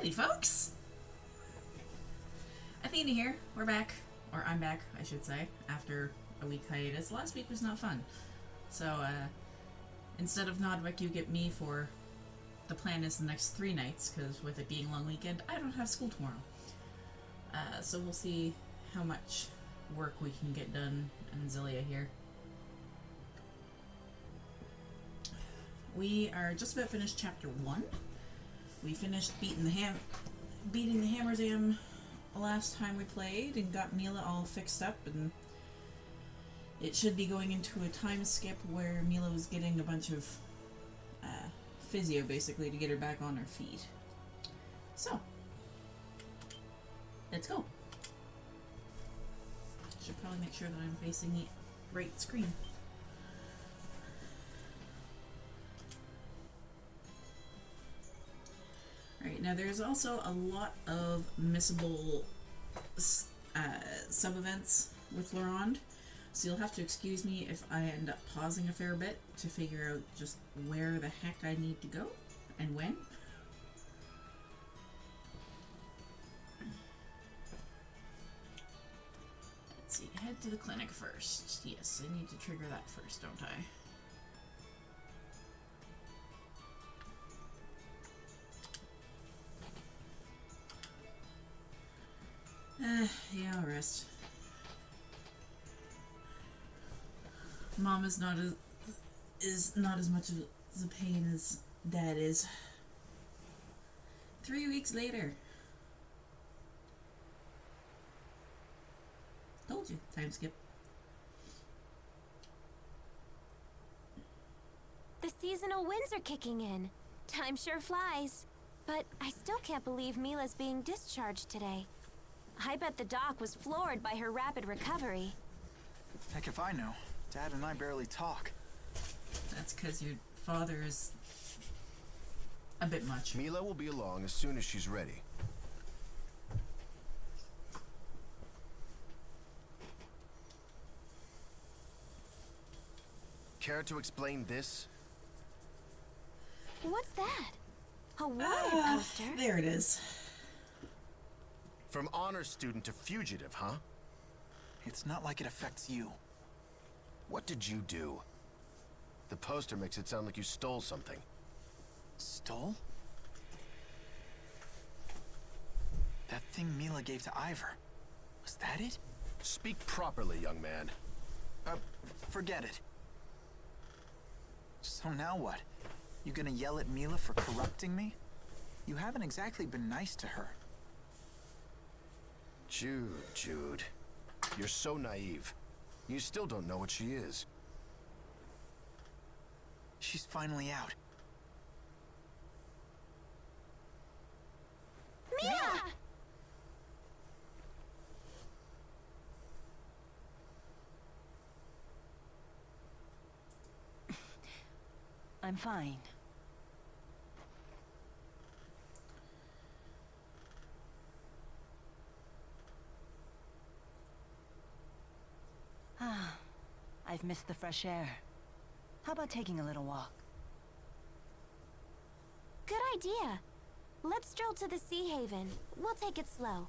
Howdy, folks! Athena here. We're back. Or I'm back, I should say, after a week hiatus. Last week was not fun. So, instead of Nodwick, you get me for the plan is the next 3 nights, because with it being a long weekend, I don't have school tomorrow. So we'll see how much work we can get done in Xillia here. We are just about finished chapter 1. We finished beating the Hammerzam last time we played and got Mila all fixed up, and it should be going into a time skip where Mila was getting a bunch of physio basically to get her back on her feet. So, let's go. Should probably make sure that I'm facing the right screen. Alright, now there's also a lot of missable sub-events with Laronde, so you'll have to excuse me if I end up pausing a fair bit to figure out just where the heck I need to go and when. Let's see, head to the clinic first. Yes, I need to trigger that first, don't I? Yeah, I'll rest. Mom is not as much of a pain as Dad is. 3 weeks later. Told you, time skip. The seasonal winds are kicking in. Time sure flies. But I still can't believe Mila's being discharged today. I bet the doc was floored by her rapid recovery. Heck if I know. Dad and I barely talk. That's because your father is a bit much. Mila will be along as soon as she's ready. Care to explain this? What's that? A wanted poster? There it is. From honor student to fugitive, huh? It's not like it affects you. What did you do? The poster makes it sound like you stole something. Stole? That thing Mila gave to Ivor. Was that it? Speak properly, young man. Forget it. So now what? You gonna yell at Mila for corrupting me? You haven't exactly been nice to her. Jude. You're so naive. You still don't know what she is. She's finally out. Mila! I'm fine. I've missed the fresh air. How about taking a little walk? Good idea. Let's stroll to the Sea Haven. We'll take it slow.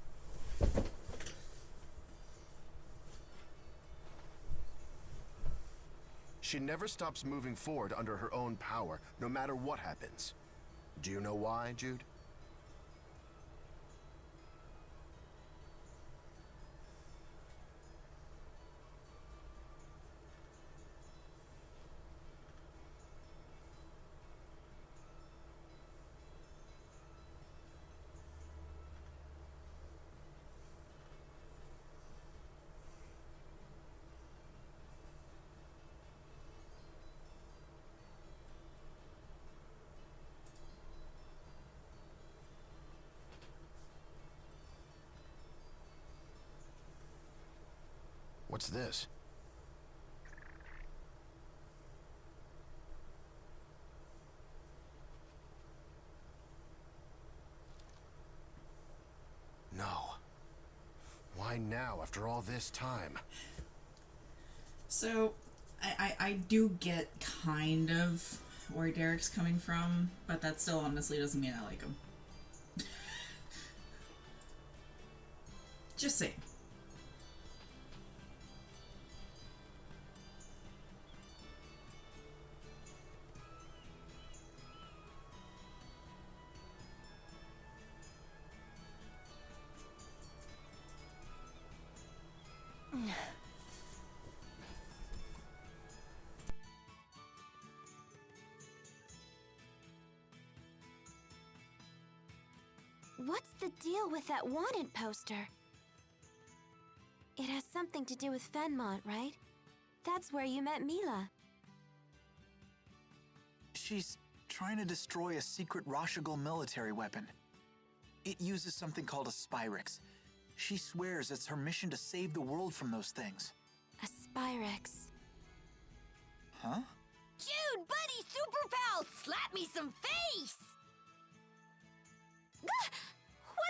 She never stops moving forward under her own power, no matter what happens. Do you know why, Jude? What's this? No. Why now, after all this time? So, I do get kind of where Derek's coming from, but that still honestly doesn't mean I like him. Just saying. What's the deal with that wanted poster? It has something to do with Fenmont, right? That's where you met Mila. She's trying to destroy a secret Rashigal military weapon. It uses something called a Spyrix. She swears it's her mission to save the world from those things. A Spyrix. Huh? Jude, buddy, super pal, slap me some face! What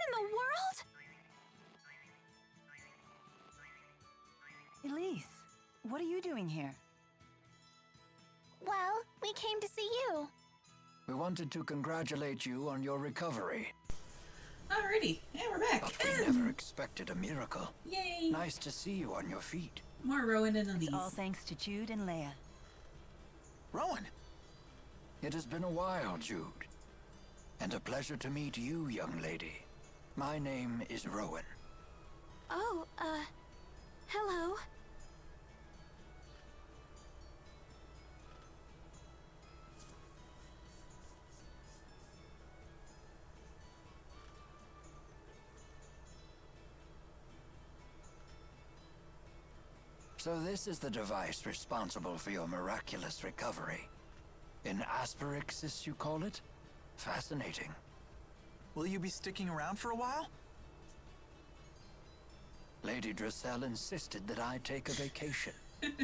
in the world? Elise, what are you doing here? Well, we came to see you. We wanted to congratulate you on your recovery. Alrighty, yeah, we're back. But we never expected a miracle. Yay! Nice to see you on your feet. More Rowan and Elise. All thanks to Jude and Leia. Rowan! It has been a while, Jude. And a pleasure to meet you, young lady. My name is Rowan. Oh, hello. So this is the device responsible for your miraculous recovery. In Asperixis, you call it? Fascinating. Will you be sticking around for a while? Lady Dressel insisted that I take a vacation.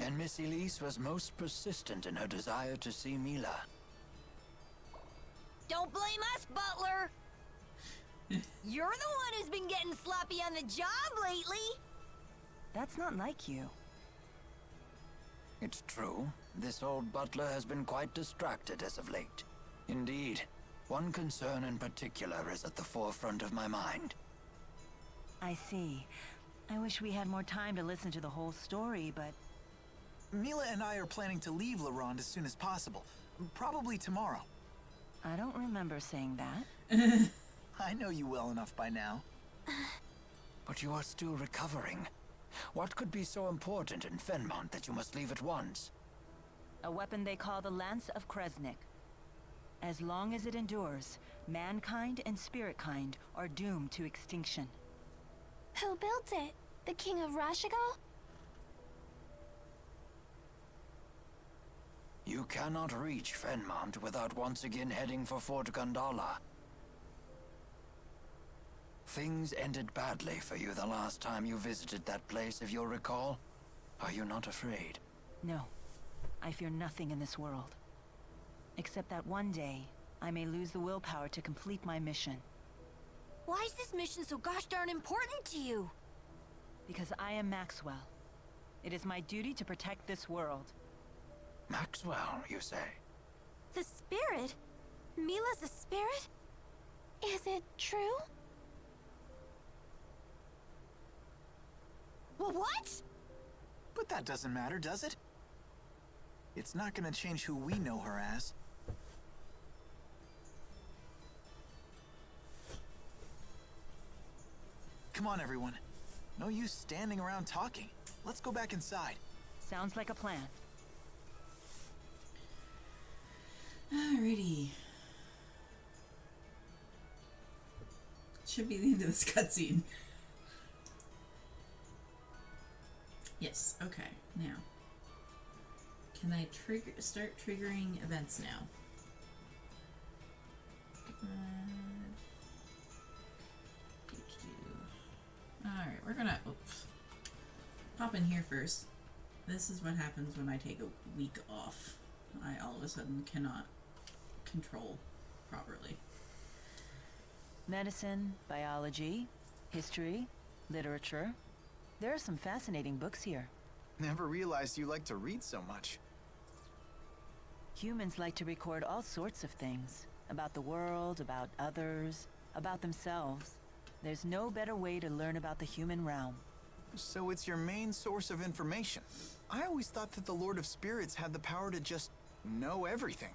And Miss Elise was most persistent in her desire to see Mila. Don't blame us, Butler! You're the one who's been getting sloppy on the job lately! That's not like you. It's true. This old butler has been quite distracted as of late. Indeed, one concern in particular is at the forefront of my mind. I see. I wish we had more time to listen to the whole story, but... Mila and I are planning to leave Laronde as soon as possible. Probably tomorrow. I don't remember saying that. I know you well enough by now. But you are still recovering. What could be so important in Fenmont that you must leave at once? A weapon they call the Lance of Kresnik. As long as it endures, mankind and spiritkind are doomed to extinction. Who built it? The King of Rashigal? You cannot reach Fenmont without once again heading for Fort Gandala. Things ended badly for you the last time you visited that place, if you'll recall. Are you not afraid? No, I fear nothing in this world. Except that one day, I may lose the willpower to complete my mission. Why is this mission so gosh darn important to you? Because I am Maxwell. It is my duty to protect this world. Maxwell, you say? The spirit? Mila's a spirit? Is it true? What? But that doesn't matter, does it? It's not gonna change who we know her as. Come on, everyone. No use standing around talking. Let's go back inside. Sounds like a plan. Alrighty. Should be the end of this cutscene. Yes, okay, now. Can I start triggering events now? Alright, we're gonna pop in here first. This is what happens when I take a week off. I all of a sudden cannot control properly. Medicine, biology, history, literature. There are some fascinating books here. Never realized you like to read so much. Humans like to record all sorts of things. About the world, about others, about themselves. There's no better way to learn about the human realm. So it's your main source of information. I always thought that the Lord of Spirits had the power to just know everything.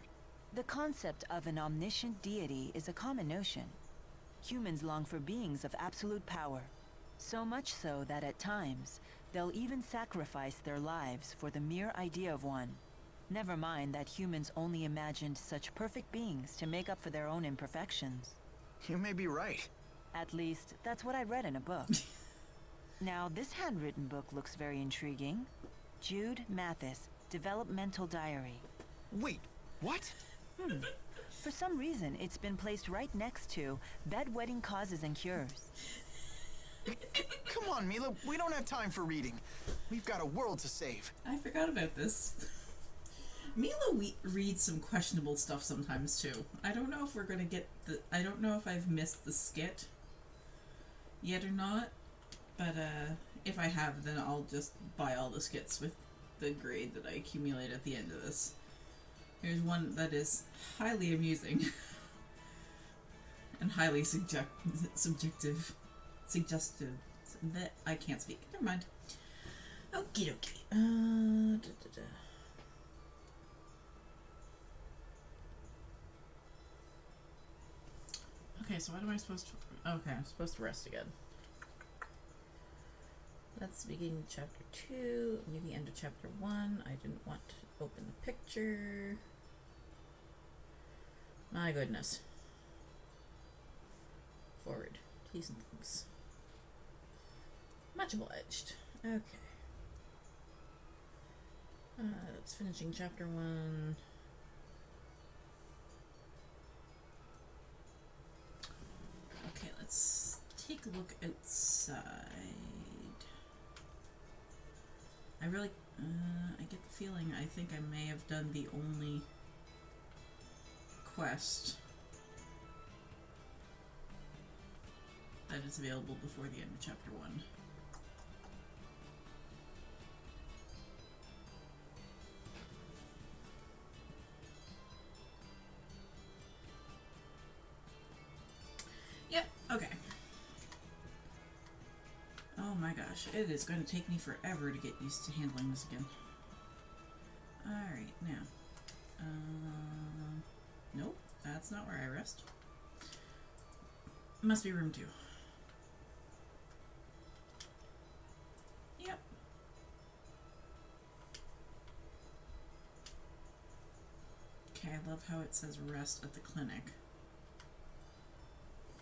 The concept of an omniscient deity is a common notion. Humans long for beings of absolute power. So much so that at times, they'll even sacrifice their lives for the mere idea of one. Never mind that humans only imagined such perfect beings to make up for their own imperfections. You may be right. At least, that's what I read in a book. Now, this handwritten book looks very intriguing. Jude Mathis, Developmental Diary. Wait, what? For some reason, it's been placed right next to Bedwetting Causes and Cures. Come on, Mila, we don't have time for reading. We've got a world to save. I forgot about this. Mila reads some questionable stuff sometimes too. I don't know if we're gonna get the. I don't know if I've missed the skit yet or not, but if I have, then I'll just buy all the skits with the grade that I accumulate at the end of this. Here's one that is highly amusing and highly subjective. Suggestive. That I can't speak. Never mind. Okie dokie. Okay, so what am I supposed to... Okay, I'm supposed to rest again. Let's begin chapter 2, near the end of chapter 1. I didn't want to open the picture. My goodness. Forward. Please and thanks. Much obliged. Okay. That's finishing chapter 1. Okay, let's take a look outside. I really, I get the feeling I think I may have done the only quest that is available before the end of chapter 1. Yep, okay. Oh my gosh, it is going to take me forever to get used to handling this again. Alright, now. Nope, that's not where I rest. Must be room 2. Yep. Okay, I love how it says rest at the clinic.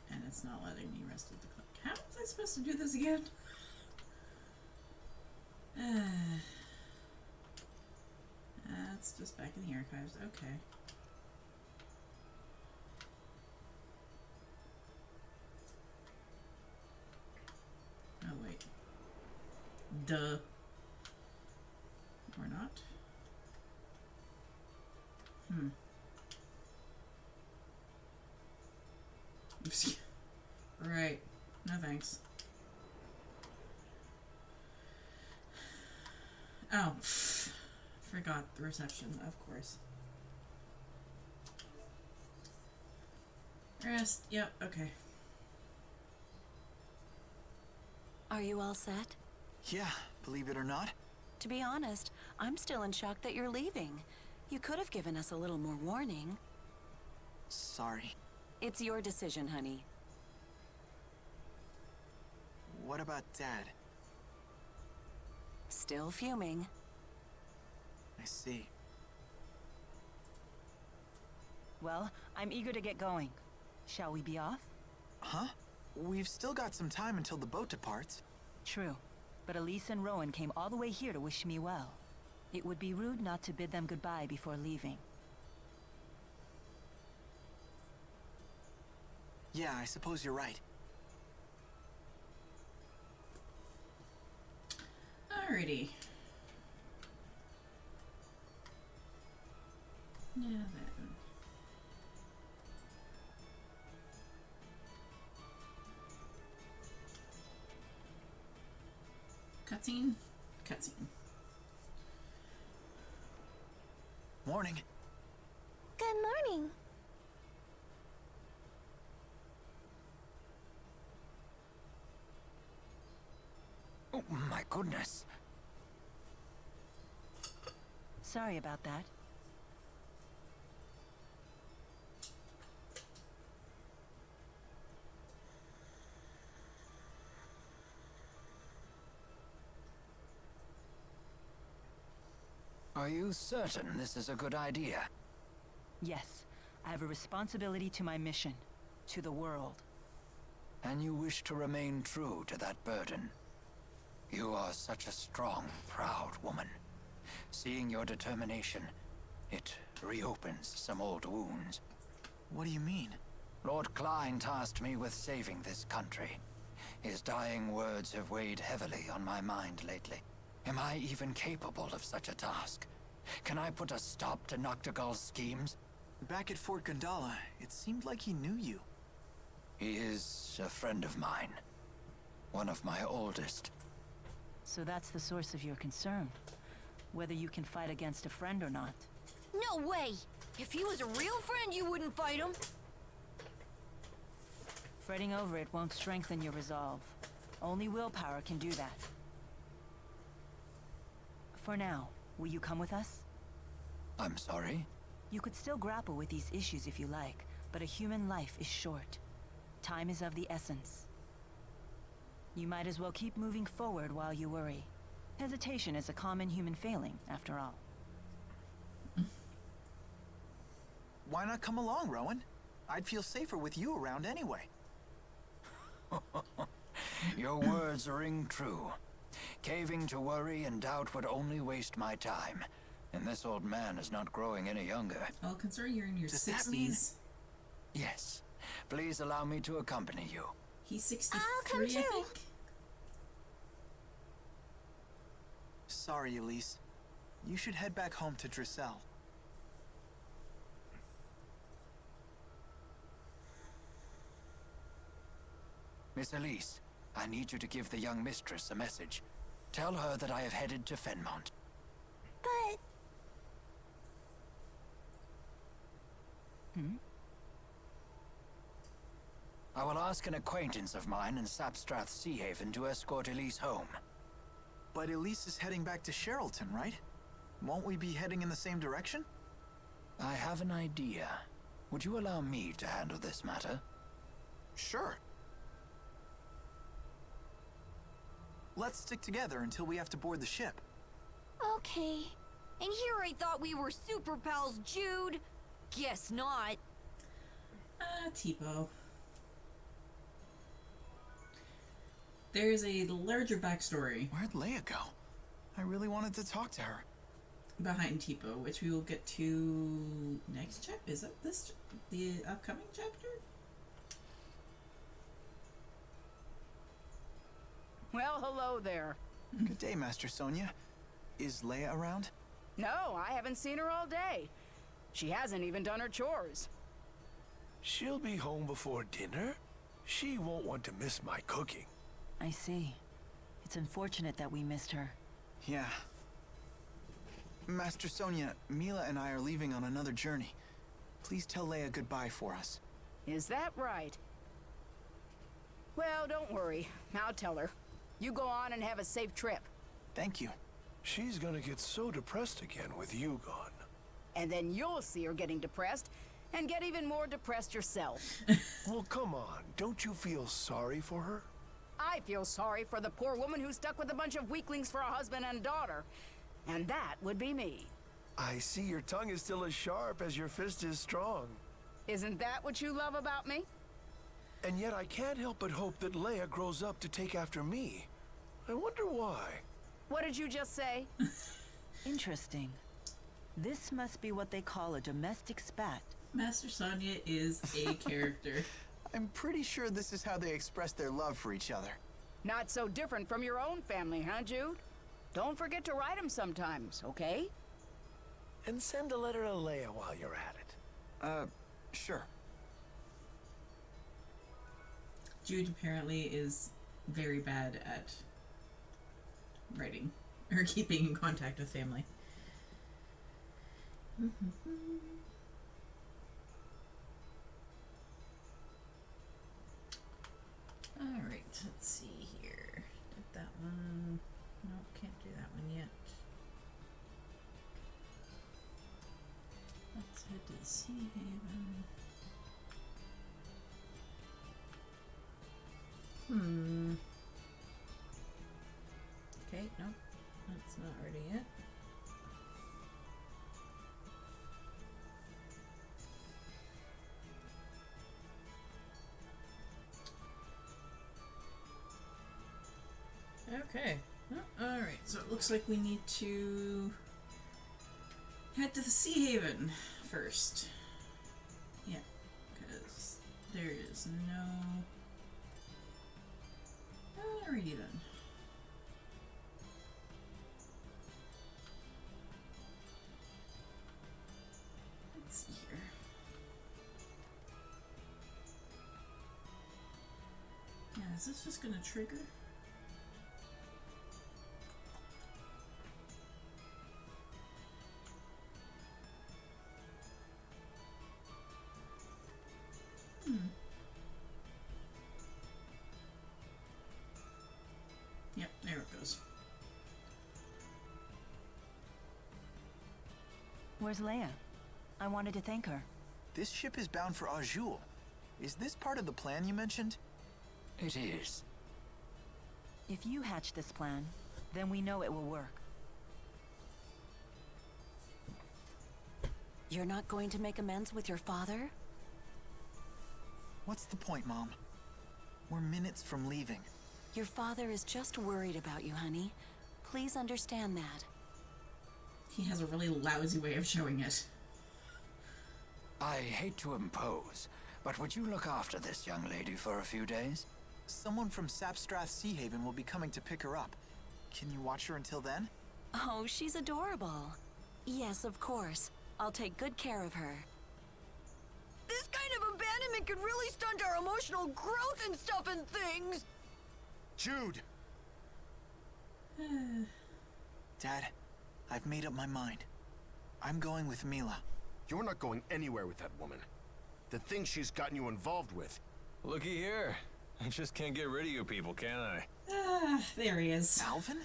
And it's not letting me rest at the clinic. How was I supposed to do this again? That's just back in the archives. Okay. Oh, wait. Duh. Or not. Right. No thanks. Oh, forgot the reception, of course. Rest, yep, okay. Are you all set? Yeah, believe it or not. To be honest, I'm still in shock that you're leaving. You could have given us a little more warning. Sorry. It's your decision, honey. What about Dad? Still fuming. I see. Well, I'm eager to get going. Shall we be off? Huh? We've still got some time until the boat departs. True. But Elise and Rowan came all the way here to wish me well. It would be rude not to bid them goodbye before leaving. Yeah, I suppose you're right. Alrighty. Now then. Cutscene? Cutscene. Morning. Good morning. my goodness. Sorry about that. Are you certain this is a good idea? Yes, I have a responsibility to my mission, to the world. And you wish to remain true to that burden? You are such a strong, proud woman. Seeing your determination, it reopens some old wounds. What do you mean? Lord Klein tasked me with saving this country. His dying words have weighed heavily on my mind lately. Am I even capable of such a task? Can I put a stop to Noctigal's schemes? Back at Fort Gundala, it seemed like he knew you. He is a friend of mine. One of my oldest. So that's the source of your concern. Whether you can fight against a friend or not. No way! If he was a real friend, you wouldn't fight him. Fretting over it won't strengthen your resolve. Only willpower can do that. For now, will you come with us? I'm sorry? You could still grapple with these issues if you like, but a human life is short. Time is of the essence. You might as well keep moving forward while you worry. Hesitation is a common human failing, after all. Why not come along, Rowan? I'd feel safer with you around anyway. Your words ring true. Caving to worry and doubt would only waste my time. And this old man is not growing any younger. Well, considering you're in your Does 60s. that mean- Yes. Please allow me to accompany you. He's 63, I'll come I too. think. Sorry, Elise. You should head back home to Drissel. Miss Elise, I need you to give the young mistress a message. Tell her that I have headed to Fenmont. But I will ask an acquaintance of mine in Sapstrath Sea Haven to escort Elise home. But Elise is heading back to Sherrilton, right? Won't we be heading in the same direction? I have an idea. Would you allow me to handle this matter? Sure. Let's stick together until we have to board the ship. okay. And here I thought we were super pals, Jude. Guess not. Tipo. There's a larger backstory Where'd Leia go? I really wanted to talk to her. behind Tipo, which we will get to next chapter. Is that the upcoming chapter? Well, hello there. Good day, Master Sonia. Is Leia around? No, I haven't seen her all day. She hasn't even done her chores. She'll be home before dinner. She won't want to miss my cooking. I see. It's unfortunate that we missed her. Yeah. Master Sonia, Mila and I are leaving on another journey. Please tell Leia goodbye for us. Is that right? Well, don't worry. I'll tell her. You go on and have a safe trip. Thank you. She's gonna get so depressed again with you gone. And then you'll see her getting depressed, and get even more depressed yourself. Well, come on. Don't you feel sorry for her? I feel sorry for the poor woman who's stuck with a bunch of weaklings for a husband and daughter. And that would be me. I see your tongue is still as sharp as your fist is strong. Isn't that what you love about me? And yet I can't help but hope that Leia grows up to take after me. I wonder why. What did you just say? Interesting. This must be what they call a domestic spat. Master Sonia is a character. I'm pretty sure this is how they express their love for each other. Not so different from your own family, huh, Jude? Don't forget to write them sometimes, okay? And send a letter to Leia while you're at it. Sure. Jude apparently is very bad at writing or keeping in contact with family. Alright, let's see here. that one. Nope, can't do that one yet. Let's head to the Sea Haven. Okay, nope. That's not ready yet. Okay. Oh, alright, so it looks like we need to head to the Sea Haven first. Yeah, because there is no... Alrighty then. Let's see here. Yeah, is this just gonna trigger? Yep, there it goes. Where's Leia? I wanted to thank her. This ship is bound for Azul. Is this part of the plan you mentioned? It is. If you hatch this plan, then we know it will work. You're not going to make amends with your father? What's the point, Mom? We're minutes from leaving. Your father is just worried about you, honey. Please understand that. He has a really lousy way of showing it. I hate to impose, but would you look after this young lady for a few days? Someone from Sapstrath Sea Haven will be coming to pick her up. Can you watch her until then? Oh, she's adorable. Yes, of course. I'll take good care of her. This kind of abandonment could really stunt our emotional growth and stuff and things. Jude! Dad, I've made up my mind. I'm going with Mila. You're not going anywhere with that woman. The things she's gotten you involved with. Looky here. I just can't get rid of you people, can I? There he is. Alvin?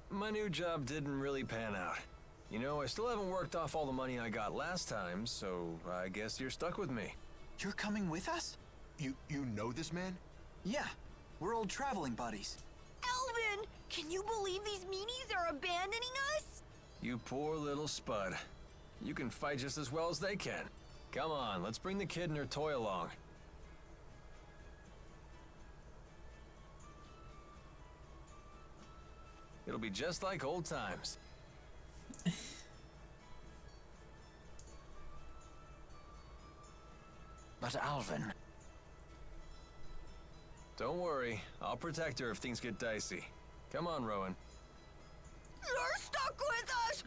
My new job didn't really pan out. You know, I still haven't worked off all the money I got last time, so I guess you're stuck with me. You're coming with us? You know this man? Yeah, we're old traveling buddies. Alvin, can you believe these meanies are abandoning us? You poor little spud. You can fight just as well as they can. Come on, let's bring the kid and her toy along. It'll be just like old times. But Alvin... Don't worry, I'll protect her if things get dicey. Come on, Rowan. You're stuck with us,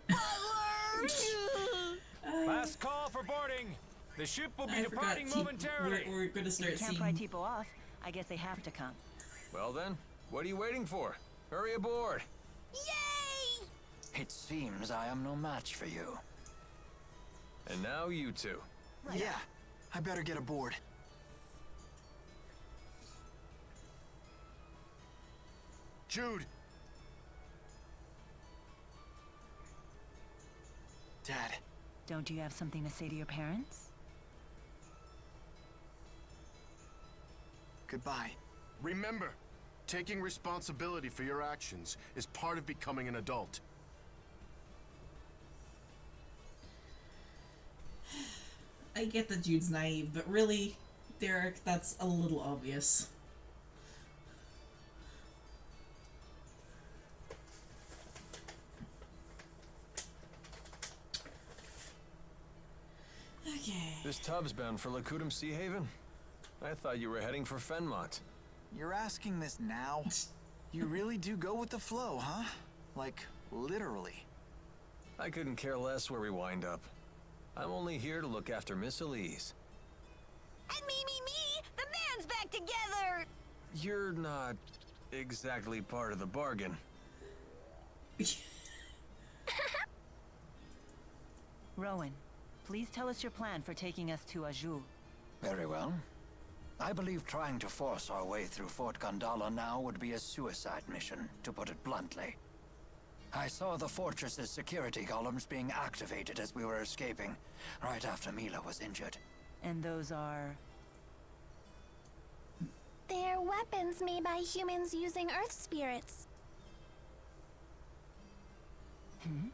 Butler! Last call for boarding. The ship will be departing momentarily. We're gonna start If you can't pry Tipo off, I guess they have to come. Well then, what are you waiting for? Hurry aboard. Yay! It seems I am no match for you. And now you two. Yeah, I better get aboard. Jude! Dad. Don't you have something to say to your parents? Goodbye. Remember, taking responsibility for your actions is part of becoming an adult. I get that Jude's naive, but really, Derek, that's a little obvious. Okay. This tub's bound for Lacutum Sea Haven? I thought you were heading for Fenmont. You're asking this now? You really do go with the flow, huh? Like, literally. I couldn't care less where we wind up. I'm only here to look after Miss Elise. And me! The band's back together! You're not exactly part of the bargain. Rowan, please tell us your plan for taking us to Azul. Very well. I believe trying to force our way through Fort Gondala now would be a suicide mission, to put it bluntly. I saw the fortress's security columns being activated as we were escaping, right after Mila was injured. And those are... They're weapons made by humans using earth spirits. Hmm?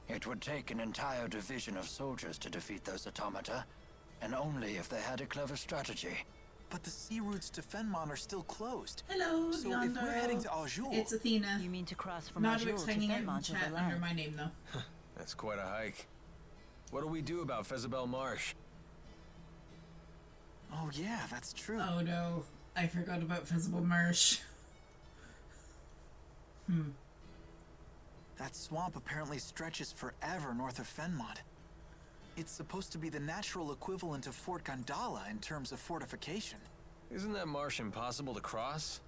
It would take an entire division of soldiers to defeat those automata, and only if they had a clever strategy. But the sea routes to Fenmon are still closed. Hello, So Leandro. if we're heading to Azul... It's Athena. You mean to cross from Nodwick's Azul to hanging out in Fenmon to chat the under land? my name, though. That's quite a hike. What'll we do about Fezabel Marsh? Oh yeah, that's true. Oh no, I forgot about Feasible Marsh. That swamp apparently stretches forever north of Fenmont. It's supposed to be the natural equivalent of Fort Gondala in terms of fortification. Isn't that marsh impossible to cross?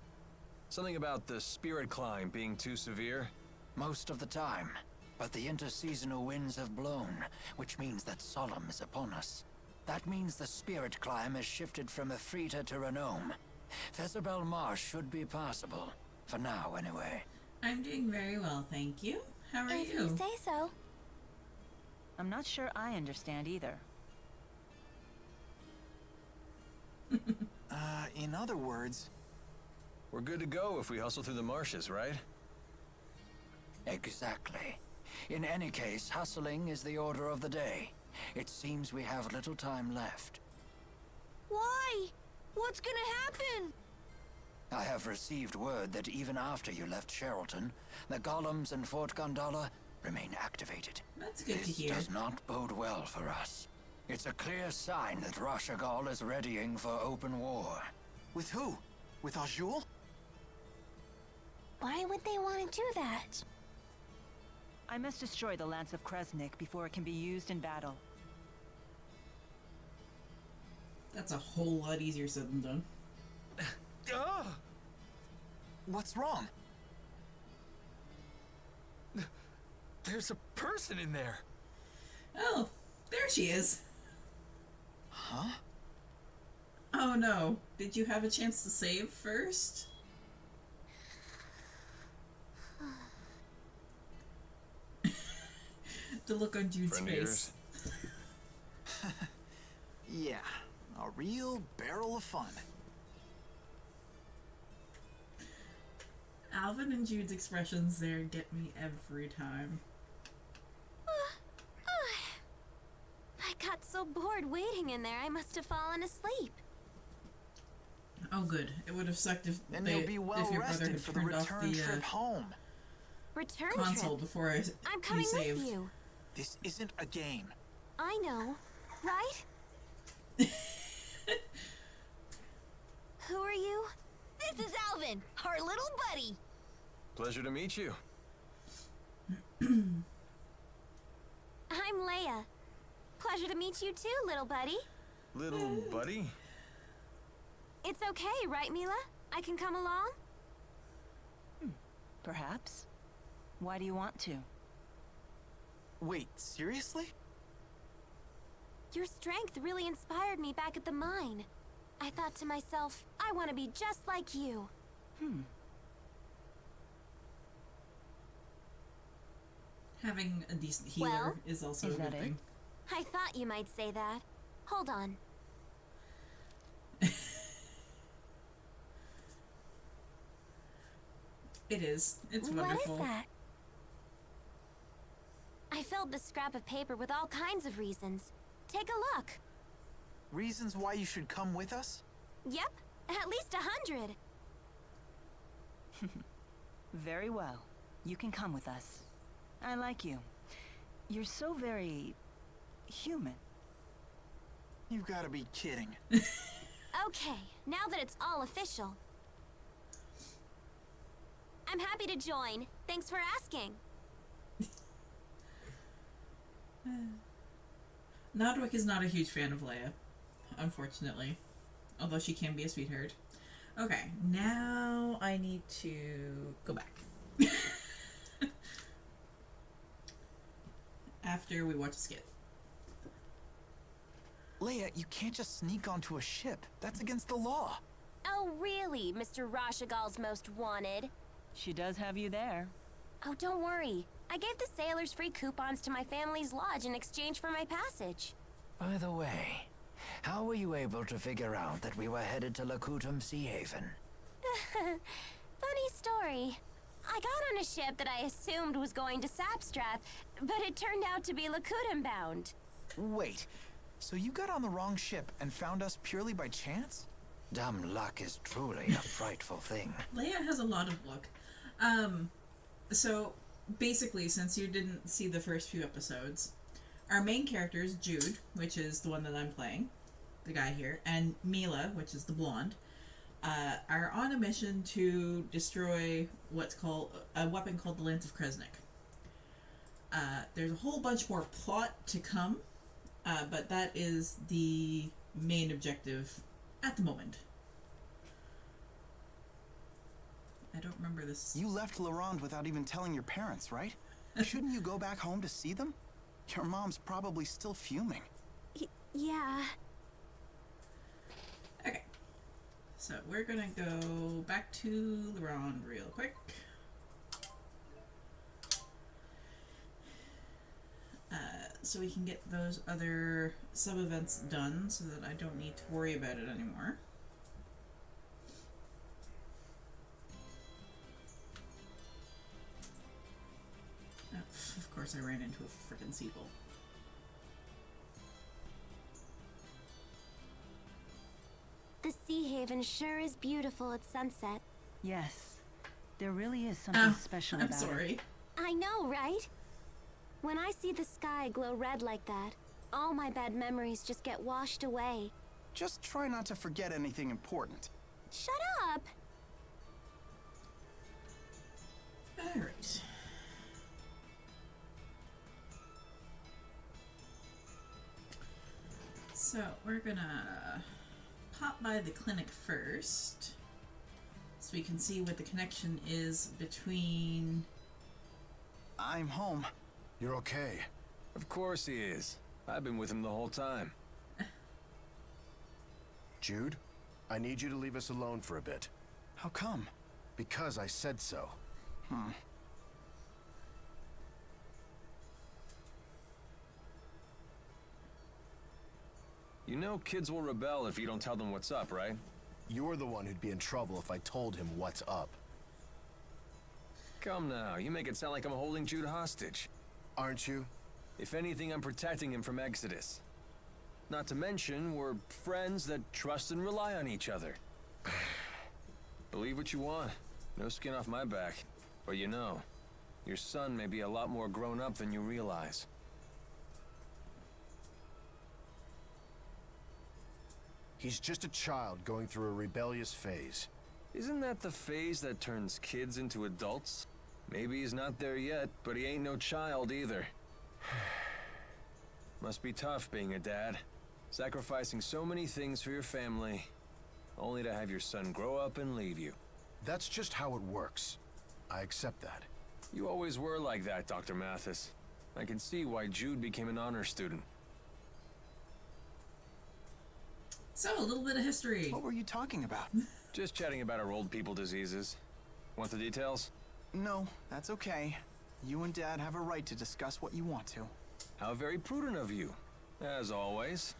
Something about the spirit climb being too severe? Most of the time. But the interseasonal winds have blown, which means that Solemn is upon us. That means the spirit climb has shifted from Efrita to Renome. Fezabel Marsh should be passable. For now, anyway. I'm doing very well, thank you. How are If you? you say so. I'm not sure I understand either. In other words... We're good to go if we hustle through the marshes, right? Exactly. In any case, hustling is the order of the day. It seems we have little time left. Why? What's gonna happen? I have received word that even after you left Sherrilton, the golems in Fort Gondala remain activated. That's good to This hear. does not bode well for us. It's a clear sign that Rashagal is readying for open war. With who? With Azul? Why would they want to do that? I must destroy the Lance of Kresnik before it can be used in battle. That's a whole lot easier said than done. What's wrong? There's a person in there. Oh, there she is. Huh? Oh no, did you have a chance to save first? The look on Jude's Friend of face. Yeah, a real barrel of fun. Alvin and Jude's expressions there get me every time. I got so bored waiting in there, I must have fallen asleep. Oh good, it would have sucked if And they, you'll be well if your brother rested had for the turned off return the trip home. Return console trip? before I'm coming you saved. with you. This isn't a game. I know, right? Who are you? This is Alvin, our little buddy. Pleasure to meet you. I'm Leia. Pleasure to meet you too, little buddy. Little buddy? It's okay, right, Mila? I can come along? Perhaps. Why do you want to? Wait, seriously? Your strength really inspired me back at the mine. I thought to myself, I want to be just like you. Having a decent healer Well, is also is a good that it? thing. I thought you might say that. Hold on. It is. It's What wonderful. is that? I filled the scrap of paper with all kinds of reasons. Take a look. Reasons why you should come with us? Yep, at least 100. Very well. You can come with us. I like you. You're so very... human. You gotta be kidding. Okay, now that it's all official. I'm happy to join. Thanks for asking. Nodwick is not a huge fan of Leia, unfortunately. Although she can be a sweetheart. Okay, now I need to go back. after we watch a skit. Leia, you can't just sneak onto a ship. That's against the law. Oh, really, Mr. Rashagal's most wanted? She does have you there. Oh, don't worry. I gave the sailors free coupons to my family's lodge in exchange for my passage. By the way, how were you able to figure out that we were headed to Lakutum Sea Haven? Funny story. I got on a ship that I assumed was going to Sapstrath, but it turned out to be Lakutum bound. Wait, so you got on the wrong ship and found us purely by chance? Dumb luck is truly a frightful thing. Leia has a lot of luck. So basically, since you didn't see the first few episodes, our main characters, Jude, which is the one that I'm playing, the guy here, and Mila, which is the blonde, are on a mission to destroy what's called a weapon called the Lance of Kresnik. There's a whole bunch more plot to come, but that is the main objective at the moment. I don't remember this. You left Laronde without even telling your parents, right? Shouldn't you go back home to see them? Your mom's probably still fuming. Yeah. Okay. So we're gonna go back to Laronde real quick. So we can get those other sub-events done so that I don't need to worry about it anymore. Oh, of course I ran into a frickin' seagull. The Sea Haven sure is beautiful at sunset. Yes. There really is something special about it. I'm sorry. I know, right? When I see the sky glow red like that, all my bad memories just get washed away. Just try not to forget anything important. Shut up! Alright. So we're gonna pop by the clinic first so we can see what the connection is between... I'm home. You're okay. Of course he is. I've been with him the whole time. Jude, I need you to leave us alone for a bit. How come? Because I said so. You know kids will rebel if you don't tell them what's up, right? You're the one who'd be in trouble if I told him what's up. Come now, you make it sound like I'm holding Jude hostage. Aren't you? If anything, I'm protecting him from Exodus. Not to mention, we're friends that trust and rely on each other. Believe what you want. No skin off my back. But you know, your son may be a lot more grown up than you realize. He's just a child going through a rebellious phase. Isn't that the phase that turns kids into adults? Maybe he's not there yet, but he ain't no child either. Must be tough being a dad. Sacrificing so many things for your family, only to have your son grow up and leave you. That's just how it works. I accept that. You always were like that, Dr. Mathis. I can see why Jude became an honor student. So, a little bit of history. What were you talking about? Just chatting about our old people diseases. Want the details? No, that's okay. You and Dad have a right to discuss what you want to. How very prudent of you, as always.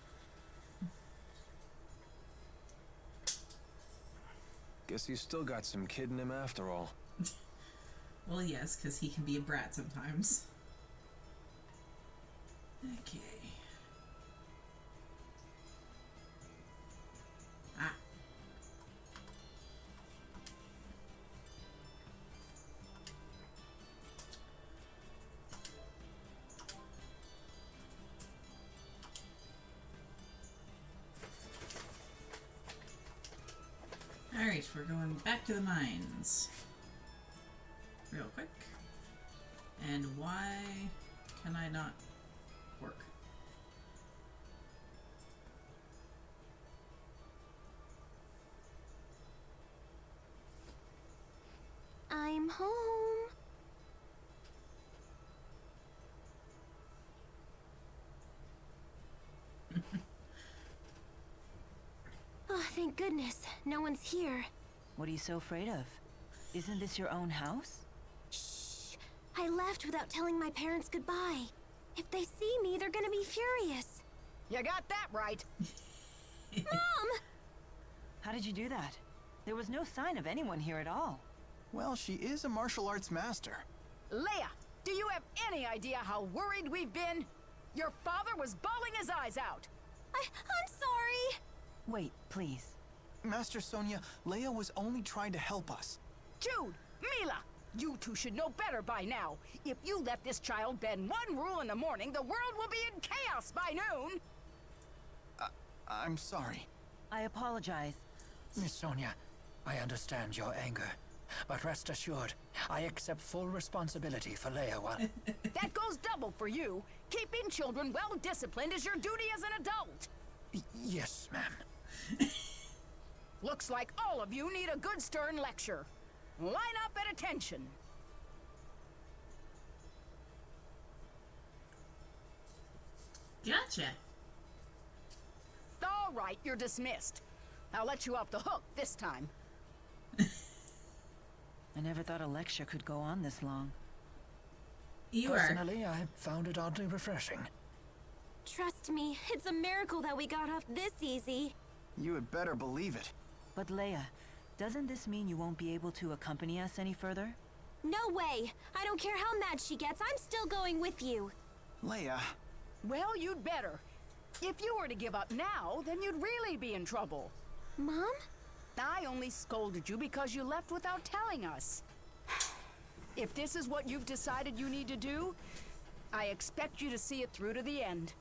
Guess you still got some kid in him after all. Well, yes, because he can be a brat sometimes. Okay. Ah. Alright, we're going back to the mines. Real quick. And why can I not work? I'm home. Thank goodness, no one's here. What are you so afraid of? Isn't this your own house? Shh! I left without telling my parents goodbye. If they see me, they're gonna be furious. You got that right. Mom! How did you do that? There was no sign of anyone here at all. Well, she is a martial arts master. Leia, do you have any idea how worried we've been? Your father was bawling his eyes out. I'm sorry. Wait, please. Master Sonia, Leia was only trying to help us. Jude, Mila, you two should know better by now. If you let this child bend one rule in the morning, the world will be in chaos by noon. I'm sorry. I apologize. Miss Sonia, I understand your anger. But rest assured, I accept full responsibility for Leia while... That goes double for you. Keeping children well disciplined is your duty as an adult. Yes, ma'am. Looks like all of you need a good stern lecture. Line up at attention. Gotcha. All right, you're dismissed. I'll let you off the hook this time. I never thought a lecture could go on this long. Personally, I found it oddly refreshing. Trust me, it's a miracle that we got off this easy. You had better believe it. But Leia, doesn't this mean you won't be able to accompany us any further? No way! I don't care how mad she gets, I'm still going with you. Leia. Well, you'd better. If you were to give up now, then you'd really be in trouble. Mom? I only scolded you because you left without telling us. If this is what you've decided you need to do, I expect you to see it through to the end.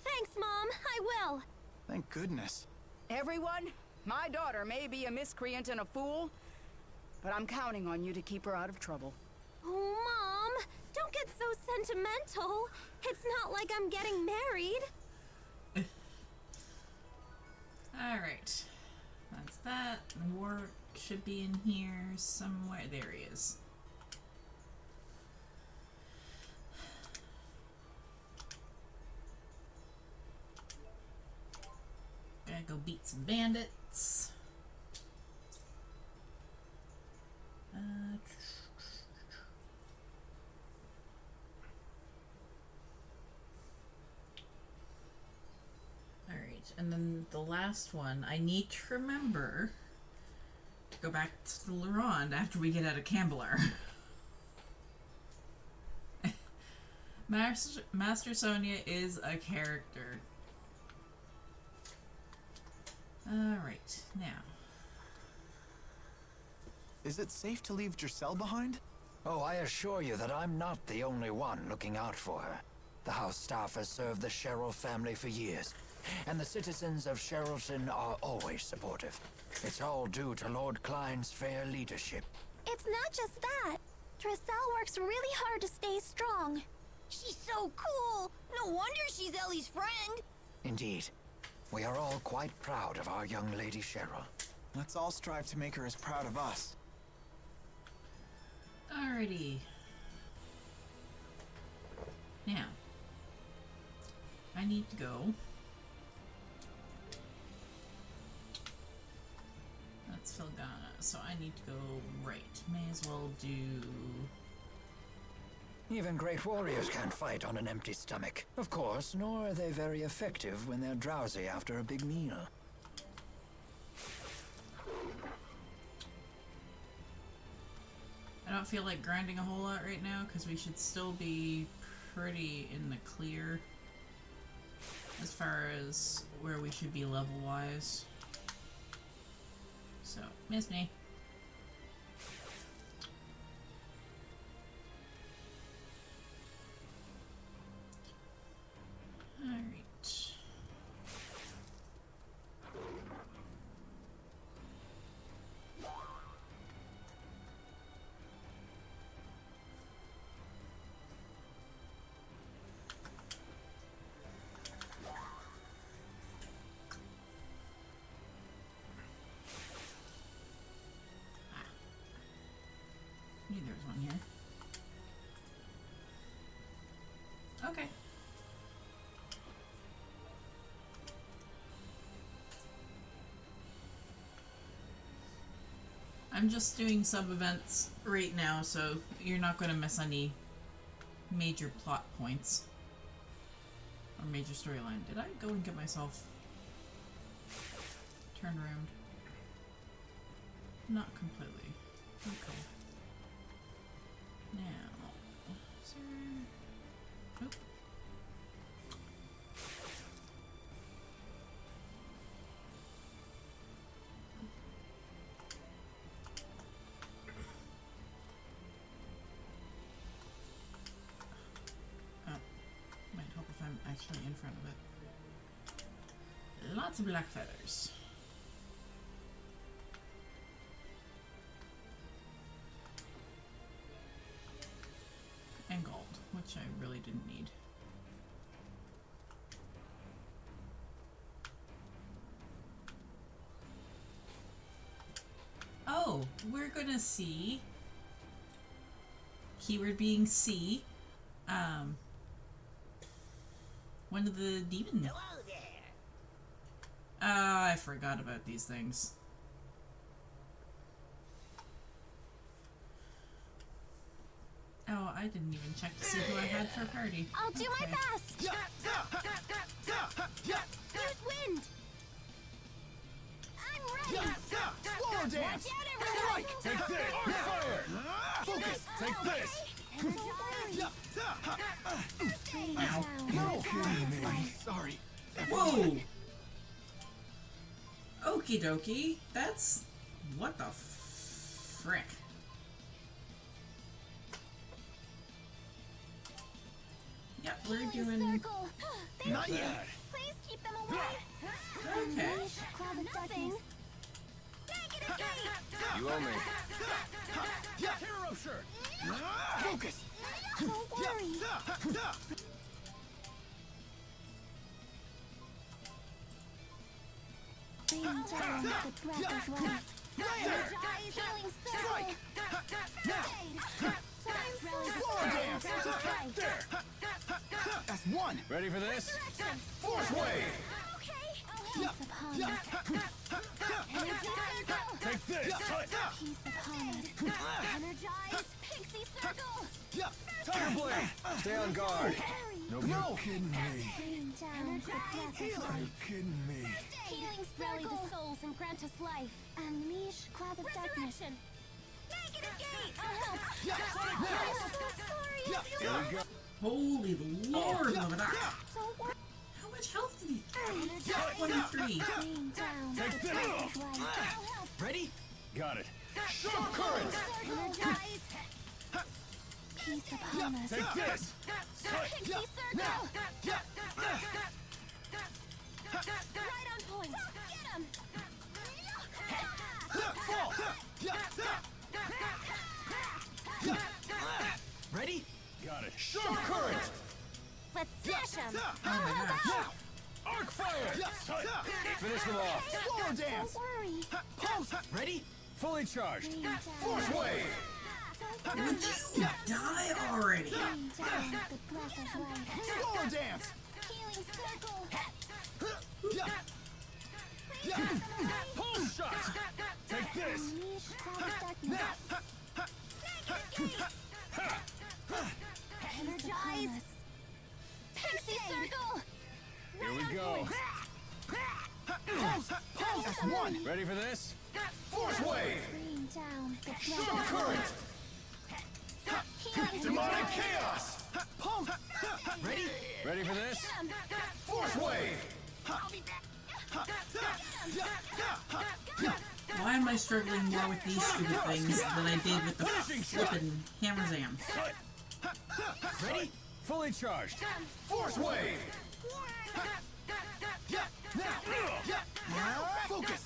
Thanks, Mom. I will. Thank goodness. Everyone, my daughter may be a miscreant and a fool, but I'm counting on you to keep her out of trouble. Oh, Mom, don't get so sentimental. It's not like I'm getting married. Alright. That's that. War should be in here somewhere. There he is. Gotta go beat some bandits. Alright, and then the last one, I need to remember to go back to Laronde after we get out of Cambelar. Master Sonia is a character. Alright, now. Is it safe to leave Giselle behind? Oh, I assure you that I'm not the only one looking out for her. The house staff has served the Sherrill family for years, and the citizens of Sherrilton are always supportive. It's all due to Lord Klein's fair leadership. It's not just that. Giselle works really hard to stay strong. She's so cool. No wonder she's Ellie's friend. Indeed. We are all quite proud of our young Lady Sherrill. Let's all strive to make her as proud of us. Alrighty. Now, I need to go. That's Filgana, so I need to go right. May as well do... Even great warriors can't fight on an empty stomach. Of course, nor are they very effective when they're drowsy after a big meal. I don't feel like grinding a whole lot right now, because we should still be pretty in the clear as far as where we should be level-wise. So, miss me. Alright. Knew there was one here. Okay. I'm just doing sub-events right now, so you're not going to miss any major plot points. Or major storyline. Did I go and get myself turned around? Not completely. Okay. Now, is there... Oop. Might help if I'm actually in front of it. Lots of black feathers. And gold, which I really didn't need. Oh, we're gonna see, keyword being see, one of the demons. Hello there. I forgot about these things. Oh, I didn't even check to see who I had for a party. I'll do my best. Use wind. I'm ready. Slower dance! Watch out, everyone. Take this! Fire! Focus! Take this! No! Sorry. Whoa! Okie dokie. That's... what the frick? Yep, we're doing... Not yet. Please keep them away. Okay. Nothing. You owe me. Hero shirt! Focus! Don't worry. Bring down the breath of life. Healing circle. Slower dance! There! That's one! Ready for this? Force wave! Peace upon us. Take this! Peace upon us. Energize. Pixie circle. Tiger Blade! Stay on guard. No kidding me. Bring down the breath of You're life. kidding me. Healing rally the souls and grant us life. Unleash clouds of darkness. Negative gate. I'll help. I'm so sorry. Here we go. Holy lord, look at that! Don't worry. How much health did he... Energize. 23. Bring down the Take this! breath of life. I'll help. Ready? Got it. Show current! Energize. Peace upon us. Take this! Pixie circle. Right on point. Get him. Fall! Ready? Got it. Show current! Let's smash him. Oh my gosh. Arc fire! Finish them off. Slower dance! Don't worry. Pulse! Ready? Fully charged. Bring down Force wave! Would you die already? Bring down the breath of life. Slower dance! Healing circle. Pulse shot! Take this! Unleash clouds of darkness. Energize. Pixie circle. Here we go. Pulse! That's one! Ready for this? Force wave! Bring down the Show breath of current! life. Healing Demonic circle. chaos! Pulse! Ready? Ready for this? Force wave! Why am I struggling more with these stupid things than I did with the flippin' hammer zam? Ready? Fully charged. Force wave! Now! Focus!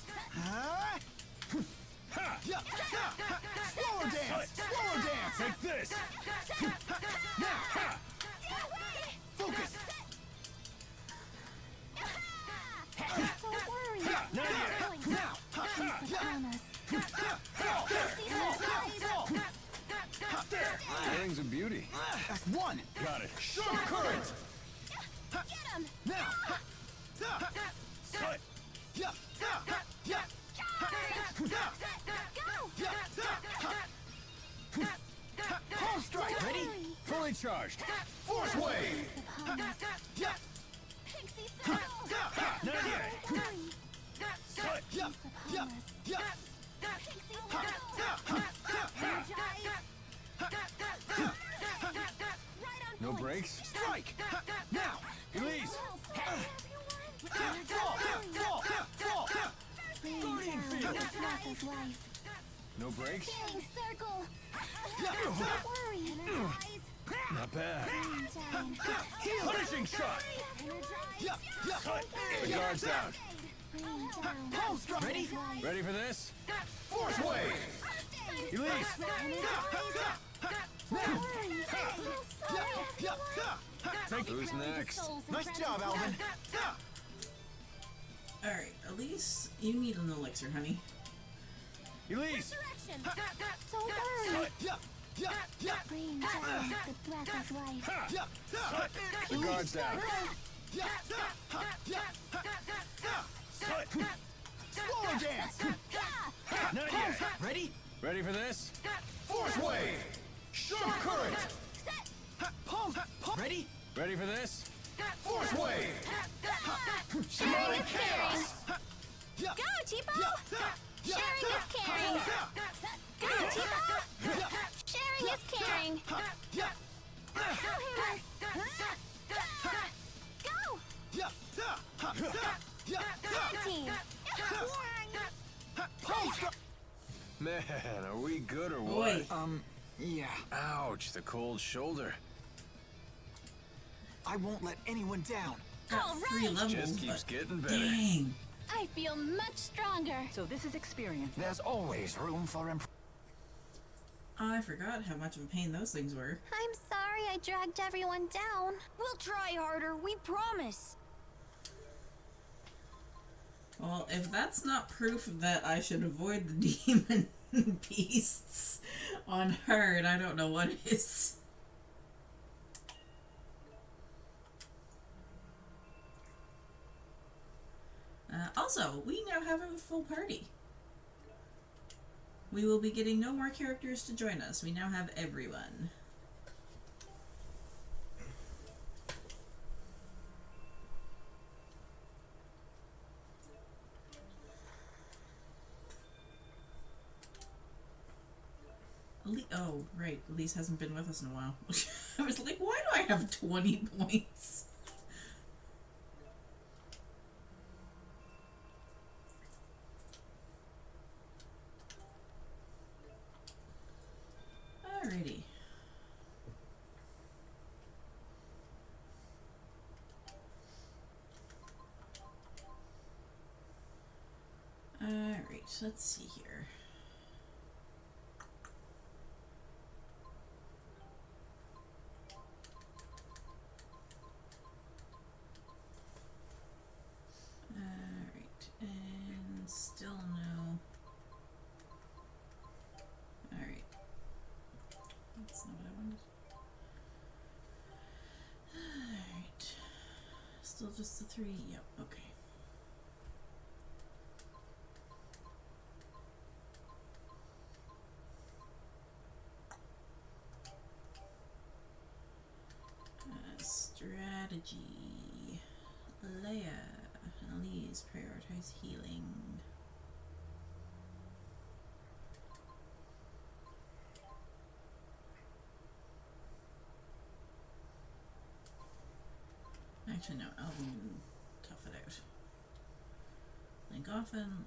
Slower dance! Slower dance! Take this! Now! Focus! Don't worry. Not yet! Now! Peace upon us. Earrings of beauty. That's one! Got it. Show current! Get him. Now! Home strike! Ready? Fully charged. Force wave! Not yet. No breaks? Strike! Now! Elise! Fall! Guardian field! No breaks? Circle. Not bad. Punishing shot! The guard's down. Home strike! Ready? Ready for this? Force wave! Elise! Who's next? Nice job, Alvin. Alright, Elise, you need an elixir, honey. Elise! Don't worry. Rain down the breath of life. The guard's down. Slower dance! Not yet. Ready? Ready for this? Force wave! Sharp current! Ready? Ready for this? Force wave! Sharing is caring. Go, Tipo! Sharing is caring. Go, Tipo! Sharing is caring. Go, Hammer! Go! Tag team! Man, are we good or Boy. what? Yeah. Ouch, the cold shoulder. I won't let anyone down. Got 3 levels, Just keeps but getting better. dang. I feel much stronger. So this is experience. There's always room for improvement. I forgot how much of a pain those things were. I'm sorry I dragged everyone down. We'll try harder, we promise. Well, if that's not proof that I should avoid the demon beasts on her, and I don't know what is. Also, we now have a full party. We will be getting no more characters to join us. We now have everyone. Oh, right. Elise hasn't been with us in a while. I was like, why do I have 20 points? Alrighty. Alright, let's see here. Alright, and still no. Alright. That's not what I wanted. Alright. Still just the 3? Yep, okay. Strategy. Leia and Elise prioritize healing. Actually, no, Alvin, tough it out. Link often.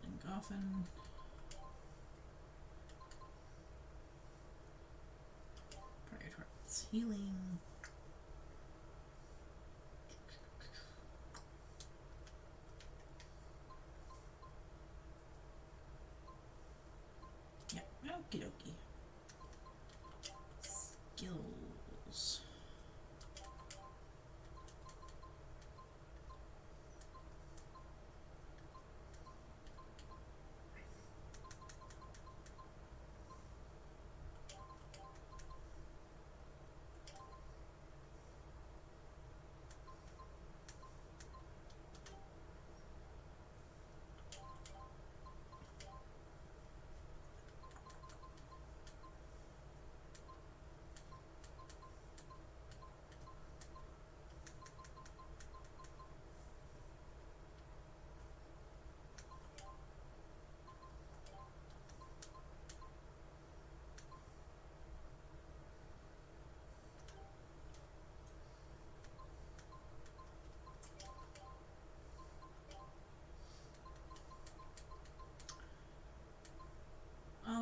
Prioritize healing. Yeah, okie dokie. Skills.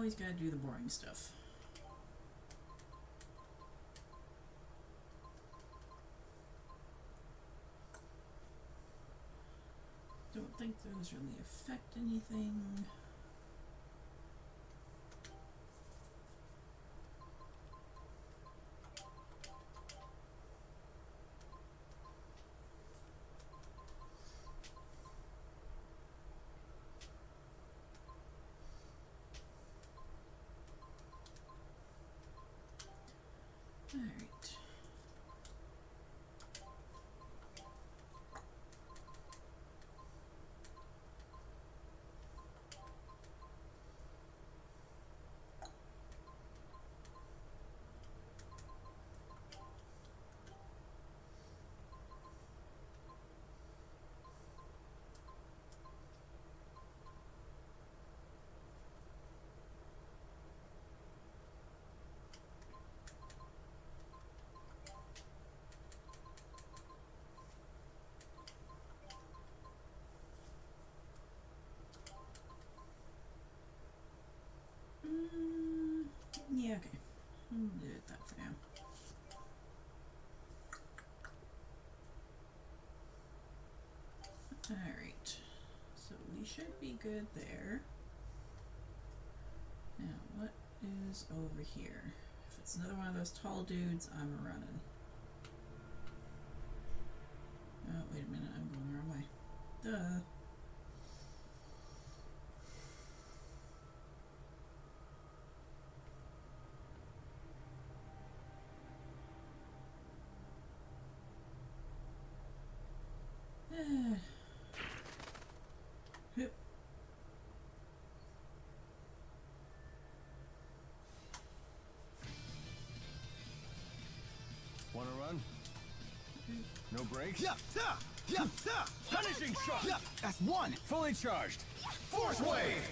always gotta do the boring stuff. Don't think those really affect anything. Alright. Yeah, okay. I'll do it that for now. Alright. So we should be good there. Now, what is over here? If it's another one of those tall dudes, I'm running. Oh, wait a minute, I'm going the wrong way. Duh. Yep. Wanna run? No brakes? Yeah, yeah, Finishing shot! yeah, that's one. Fully charged. Force wave.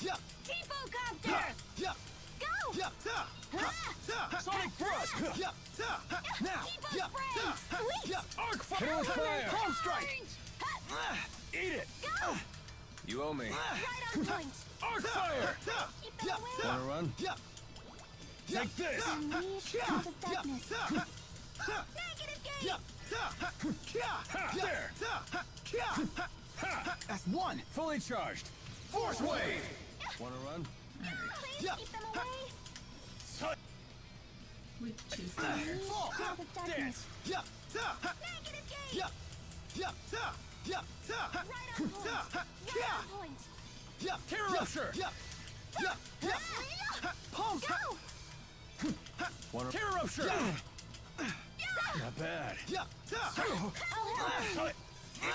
Yeah, Tipo-copter! yeah, Go! yeah, Sonic thrust! yeah, now, yeah, yeah, Arc fire! Hit with fire! palm strike. Eat it! Go! You owe me. Right on point! Arc fire! Keep them away! Wanna run? Yeah, Take this! Unleash all the darkness. Negative gate! Ha! There! Ha! that's one. Fully charged. Force wave. Wanna run? Please Yeah. keep them away! With two fire. All the darkness. Dance! Yeah, Negative gate! yeah, yeah, yeah, Right on point! Right on point! yeah, Tear rupture! yeah, yeah, palm Go! Wanna tear rupture? Not bad. yeah,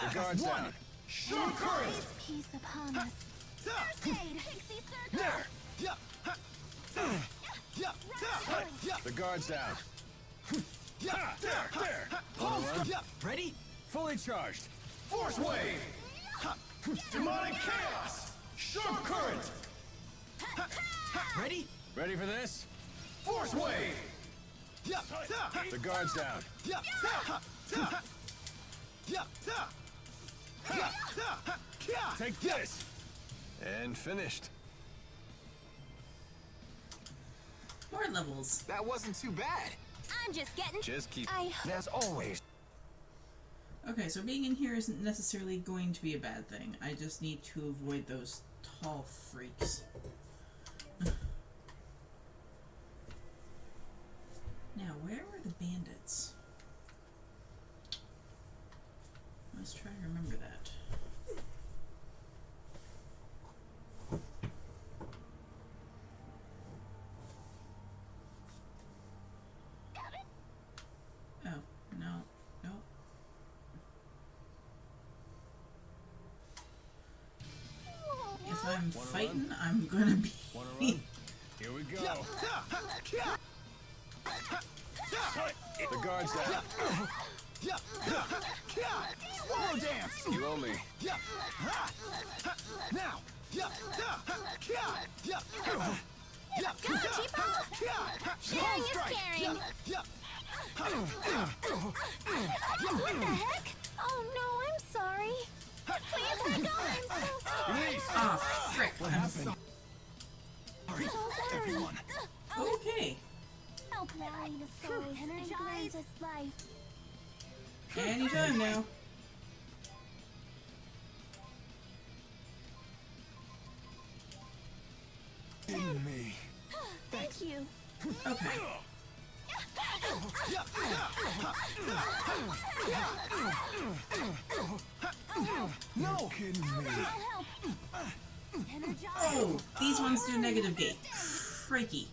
The guard's one. down. Sharp current. Peace upon us. First aid! Pixie circle! There! Yeah, yeah, yeah, The guard's down. yeah, There! palm Wanna run? yeah, ready? Fully charged. Force wave. Demonic chaos. Sharp current. Ready? Ready for this? Force wave. Yeah, The guard's down. yeah, yeah, yeah, Take this! And finished. More levels. That wasn't too bad. I'm just getting... Just keep... As always. Okay, so being in here isn't necessarily going to be a bad thing. I just need to avoid those tall freaks. Now, where were the bandits? Let's try to remember that. Oh, no, no. If I'm Wanna fighting, run? I'm gonna be. Wanna run? Here we go. The guard's down. yeah, swallow dance. You owe me. Yeah, now, yeah, yeah, yeah, Go, Tipo! Sharing is caring! yeah, What the heck? Oh no, I'm sorry. Please, let go! I'm so sorry! Release! Oh, frick. What happened? life. Anytime now. In me. Thank you. Okay. No! Kidding me. I'll help. Energize. Oh, these ones do negative gate. Freaky.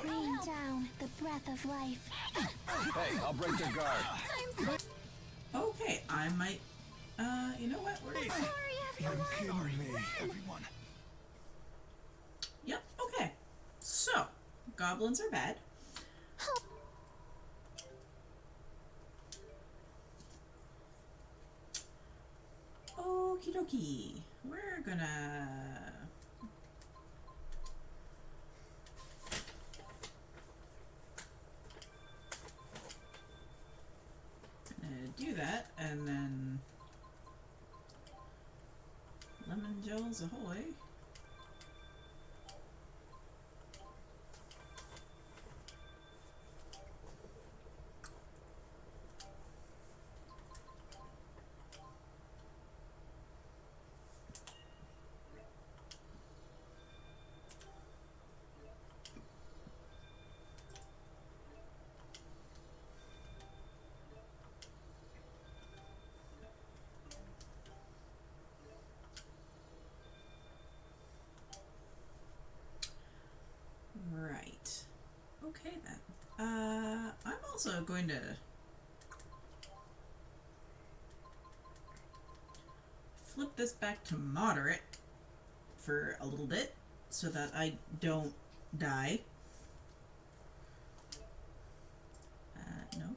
Rain down the breath of life. Hey, I'll break their guard. Okay, I might. You know what? We're Sorry, You're everyone. kidding me, everyone. Yep. Okay. So, goblins are bad. Okie dokie. We're gonna do that, and then lemon gels ahoy. Right. Okay then. I'm also going to flip this back to moderate for a little bit so that I don't die. No.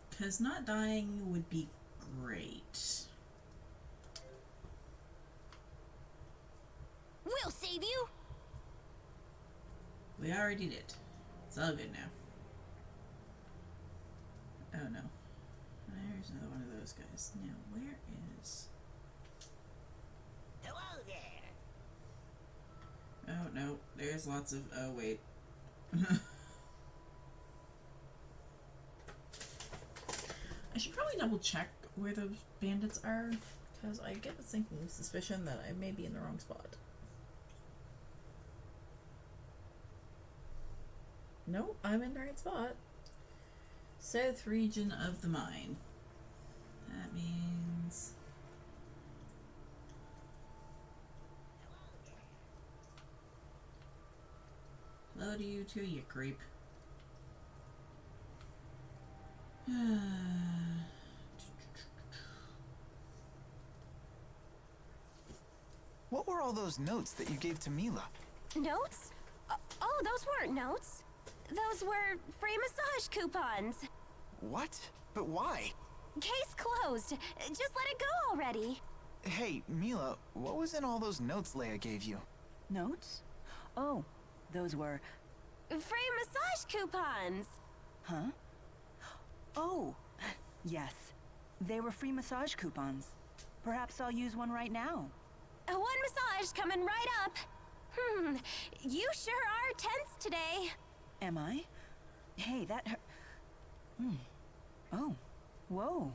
Because not dying would be great. We'll save you. We already did. It's all good now. Oh no. There's another one of those guys. Now, where is... Hello there. Oh no, there's lots of... Oh wait. I should probably double check where those bandits are, because I get a sinking suspicion that I may be in the wrong spot. Nope, I'm in the right spot. South region of the mine. That means... Hello to you too, you creep. What were all those notes that you gave to Mila? Notes? Oh, those weren't notes. Those were free massage coupons. What? But why? Case closed. Just let it go already. Hey, Mila, what was in all those notes Leia gave you? Notes? Oh, those were... Free massage coupons. Huh? Oh, yes. They were free massage coupons. Perhaps I'll use one right now. One massage coming right up. You sure are tense today. Am I? Hey, that hurt. Oh, whoa.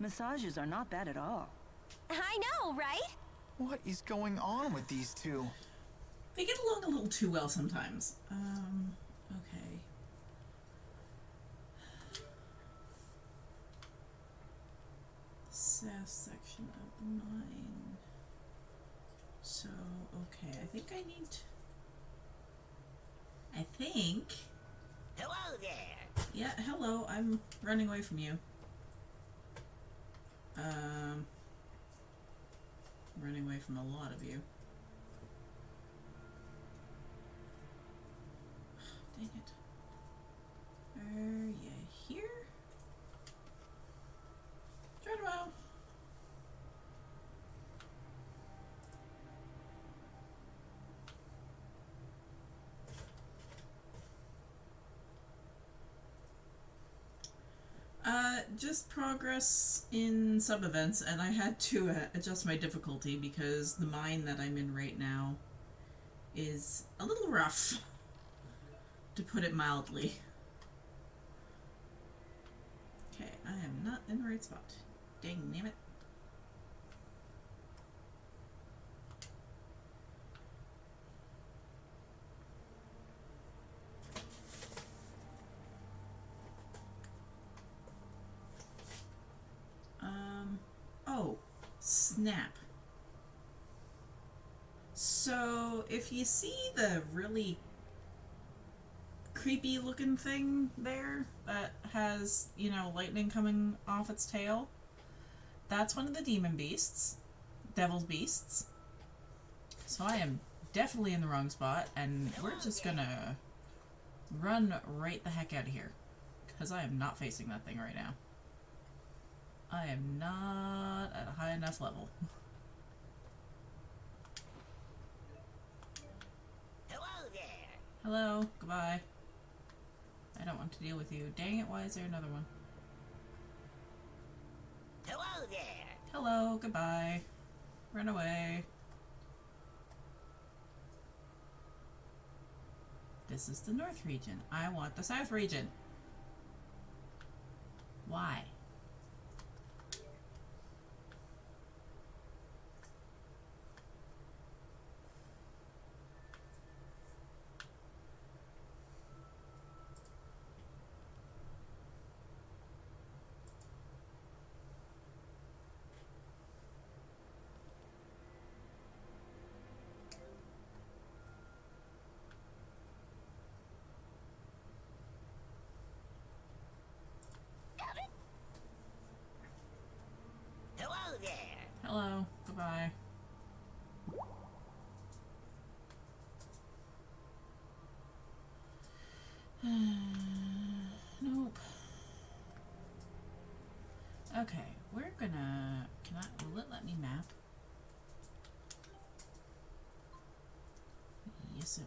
Massages are not bad at all. I know, right? What is going on with these two? They get along a little too well sometimes. Okay. South section of the mine. So, okay, I think I need... Hello there. Yeah, hello, I'm running away from you. Running away from a lot of you. Dang it. Are you here? Geronimo! Just progress in sub-events, and I had to adjust my difficulty because the mine that I'm in right now is a little rough. to put it mildly. Okay, I am not in the right spot. Dang nabbit. Oh, snap. So, if you see the really creepy looking thing there that has, you know, lightning coming off its tail, that's one of the demon beasts, devil's beasts. So I am definitely in the wrong spot, and we're just gonna run right the heck out of here, because I am not facing that thing right now. I am not at a high enough level. Hello there. Hello, goodbye. I don't want to deal with you. Dang it, why is there another one? Hello there. Hello, goodbye. Run away. This is the North region. I want the South region. Why? Hello there. Hello, goodbye. Nope. Okay, we're gonna... will it let me map? Yes, it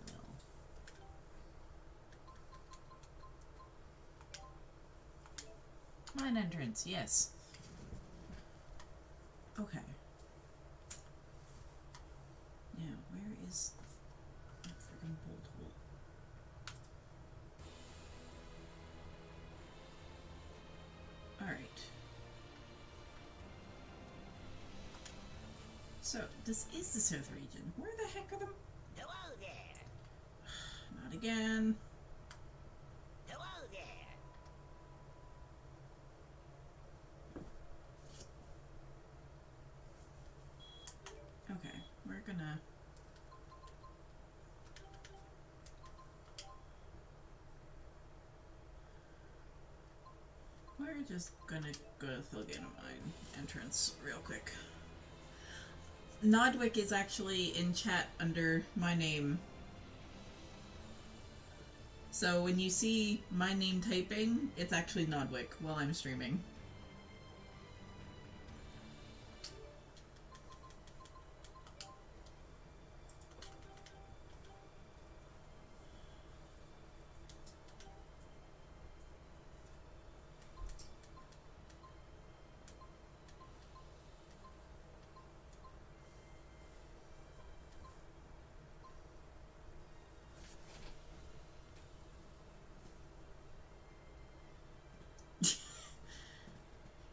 will. Mine entrance, yes. Okay. Now, where is that friggin' bolt hole? Alright. So, this is the South region. Where the heck are them? Hello there. Not again. Hello there. Okay, we're gonna... We're just gonna go to Thilganamine entrance real quick. Nodwick is actually in chat under my name. So when you see my name typing, it's actually Nodwick while I'm streaming.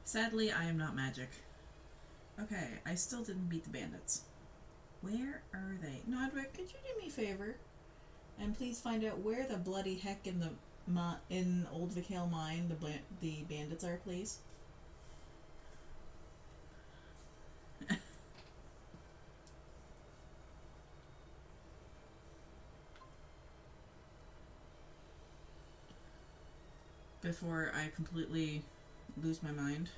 Sadly, I am not magic. Okay, I still didn't beat the bandits. Where are they? Nodwick, could you do me a favor? And please find out where the bloody heck in the in Old Vikale Mine the bandits are, please. Before I completely lose my mind.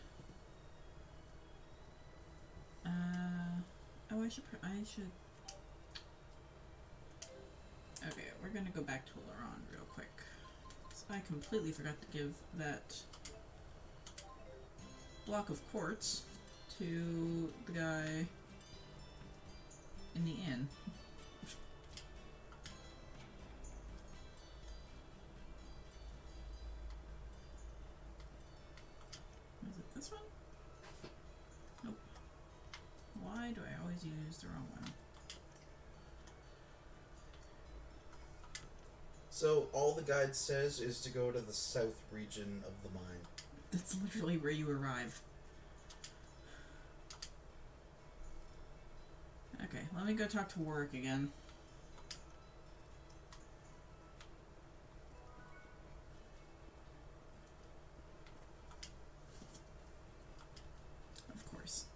Oh, I should... Okay, we're gonna go back to Laronde real quick. So I completely forgot to give that block of quartz to the guy in the inn. Is it this one? Nope. Why do I always use the wrong one? So all the guide says is to go to the south region of the mine. That's literally where you arrive. Okay, let me go talk to Warwick again. Of course.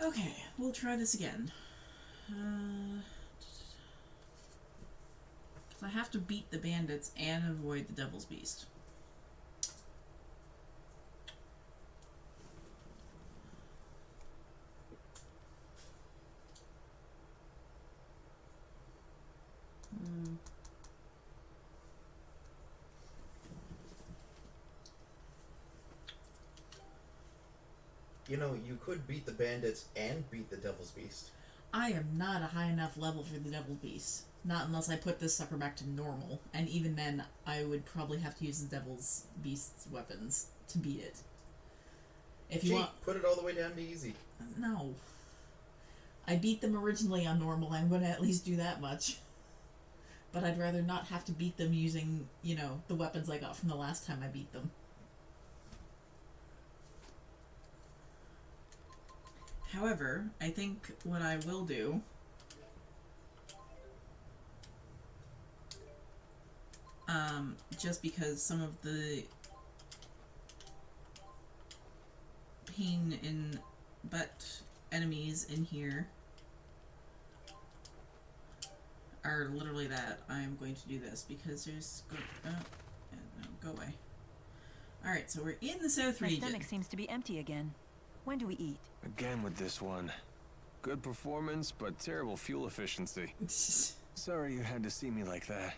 Okay, we'll try this again. I have to beat the bandits and avoid the Devil's Beast. You know, you could beat the bandits and beat the Devil's Beast. I am not a high enough level for the Devil's Beast. Not unless I put this sucker back to normal. And even then, I would probably have to use the Devil's Beast's weapons to beat it. If you want... put it all the way down to easy. No. I beat them originally on normal. I'm going to at least do that much. But I'd rather not have to beat them using, you know, the weapons I got from the last time I beat them. However, I think what I will do just because some of the pain in butt enemies in here are literally that, I'm going to do this because there's no, go away. Alright, so we're in the south region. My stomach seems to be empty again. When do we eat? Again with this one. Good performance, but terrible fuel efficiency. Sorry you had to see me like that.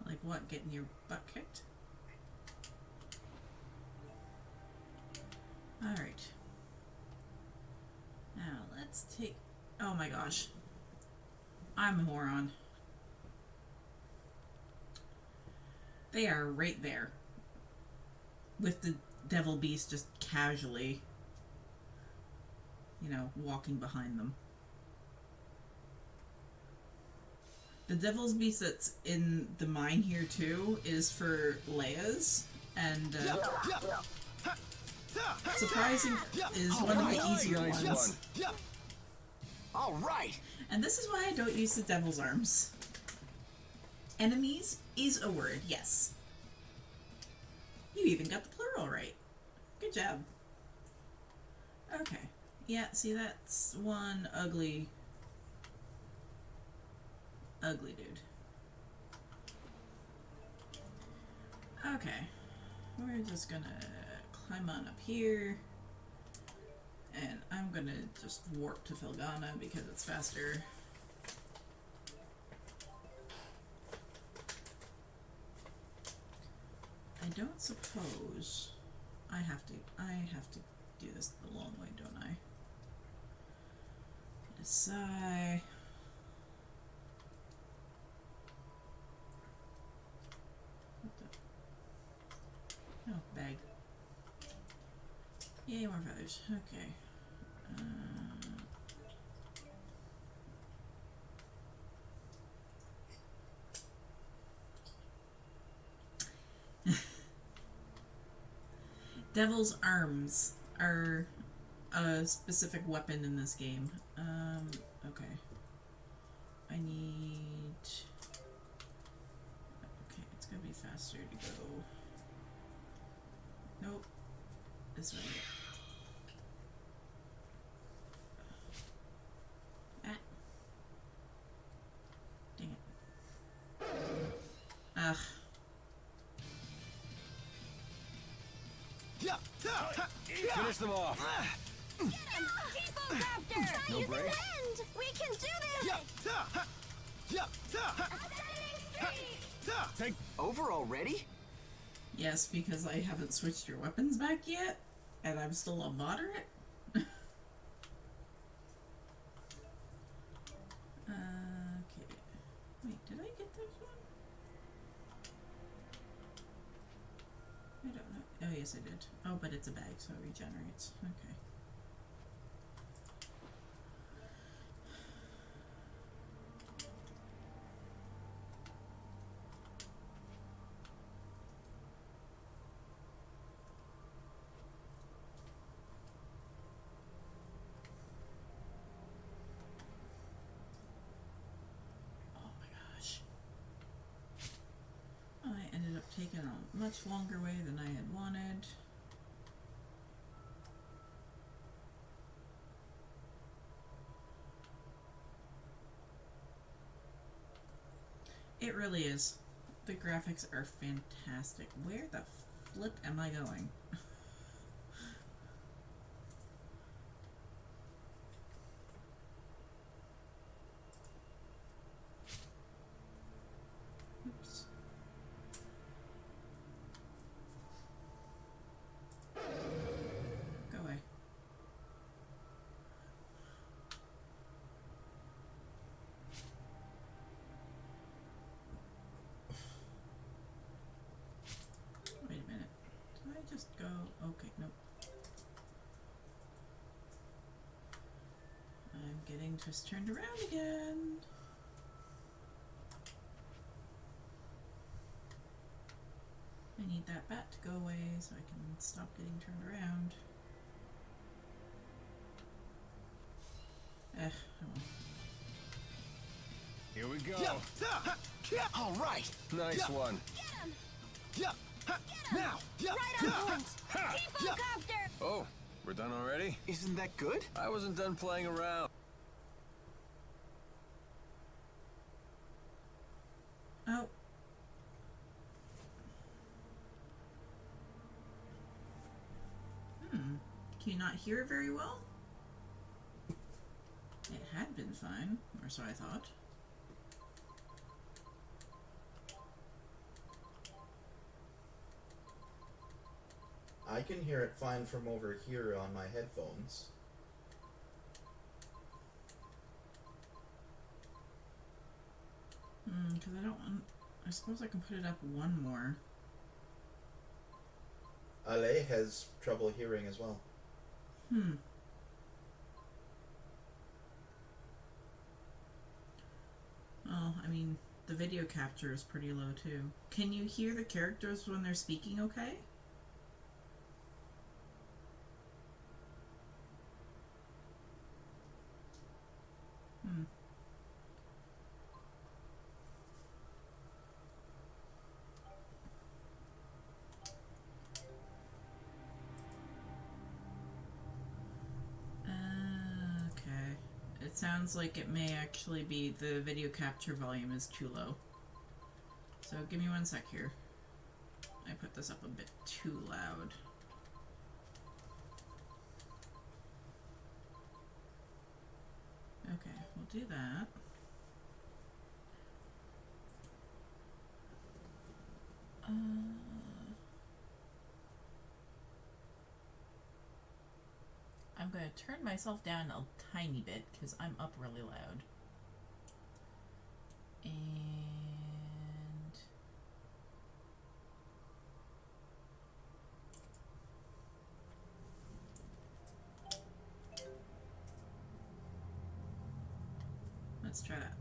Like what? Getting your butt kicked? Alright. Now, let's take... Oh my gosh. I'm a moron. They are right there. With the Devil Beast just casually, you know, walking behind them. The Devil's Beast that's in the mine here too is for Leia's, and surprising is one of the easier ones. All right. And this is why I don't use the Devil's Arms. Enemies is a word, yes. You even got the plural right. Good job. Okay. Yeah, see, that's one ugly dude. Okay. We're just gonna climb on up here. And I'm gonna just warp to Felgana because it's faster. I don't suppose I have to do this the long way, don't I? Sigh. What the? Oh, bag. Yay, more feathers. Okay. Devil's Arms are a specific weapon in this game. Okay. I need... Okay, it's gonna be faster to go... Nope. This way. Ah. Dang it. Ugh. Finish them off. No break. We can do this. Take over already? Yes, because I haven't switched your weapons back yet, and I'm still a moderate. Okay. Wait, did I get this one? I don't know. Oh, yes, I did. Oh, but it's a bag, so it regenerates. Okay. taken a much longer way than I had wanted. It really is. The graphics are fantastic. Where the flip am I going? Oops. Go away. Wait a minute. Did I just go? Okay, nope. I'm getting just turned around again. I need that bat to go away so I can stop getting turned around. Oh well. Here we go. All right. Nice one. Get him! Now. Right on point! Helicopter! Oh, we're done already? Isn't that good? I wasn't done playing around. Oh. Can you not hear it very well? It had been fine, or so I thought. I can hear it fine from over here on my headphones. Because I don't want... I suppose I can put it up one more. Ale has trouble hearing as well. Oh, I mean, the video capture is pretty low too. Can you hear the characters when they're speaking okay? Okay. It sounds like it may actually be the video capture volume is too low. So give me one sec here. I put this up a bit too loud. Okay, we'll do that. I'm going to turn myself down a tiny bit because I'm up really loud. And let's try that.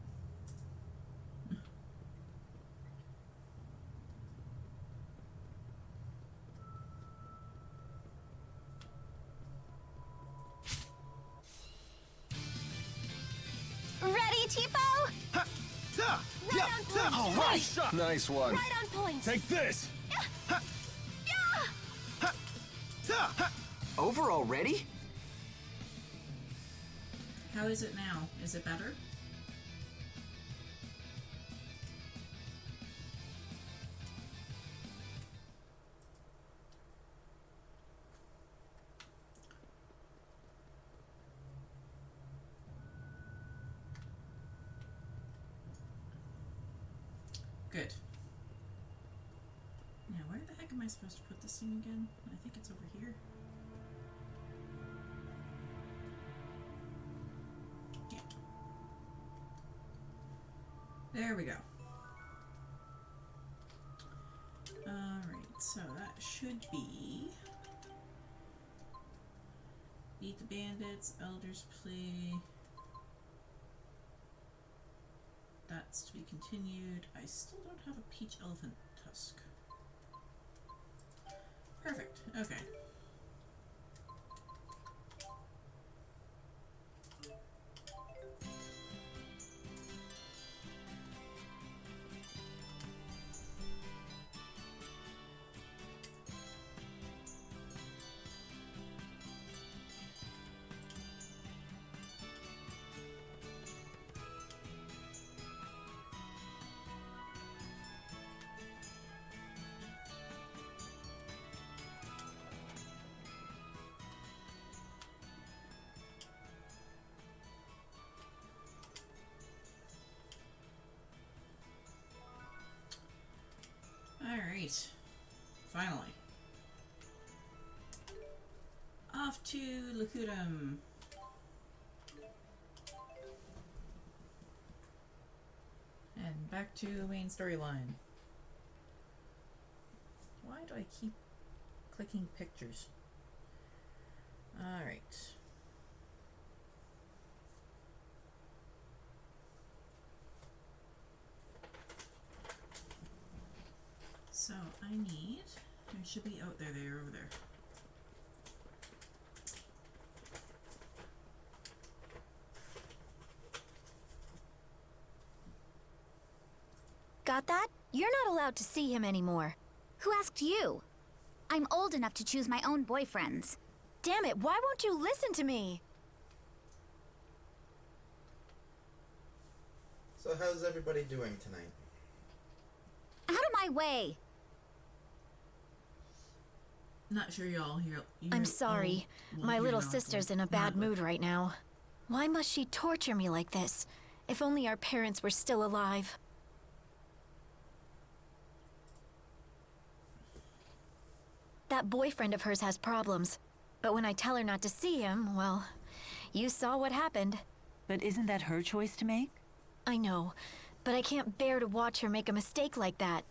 Ready, Tipo? Right on point! All right. Nice one. Right on point! Take this. Over already? How is it now? Is it better? Good. Now, where the heck am I supposed to put this thing again? I think it's over here. Yeah. There we go. Alright, so that should be... Beat the Bandits, Elder's Plea... That's to be continued. I still don't have a peach elephant tusk. Perfect. Okay. Alright. Finally. Off to Lakudum. And back to the main storyline. Why do I keep clicking pictures? Alright. So I need, there should be, oh, they're over there. Got that? You're not allowed to see him anymore. Who asked you? I'm old enough to choose my own boyfriends. Damn it, why won't you listen to me? So how's everybody doing tonight? Out of my way! Not sure y'all hear. I'm sorry. My little sister's in a bad mood right now. Why must she torture me like this? If only our parents were still alive. That boyfriend of hers has problems. But when I tell her not to see him, well, you saw what happened. But isn't that her choice to make? I know, but I can't bear to watch her make a mistake like that.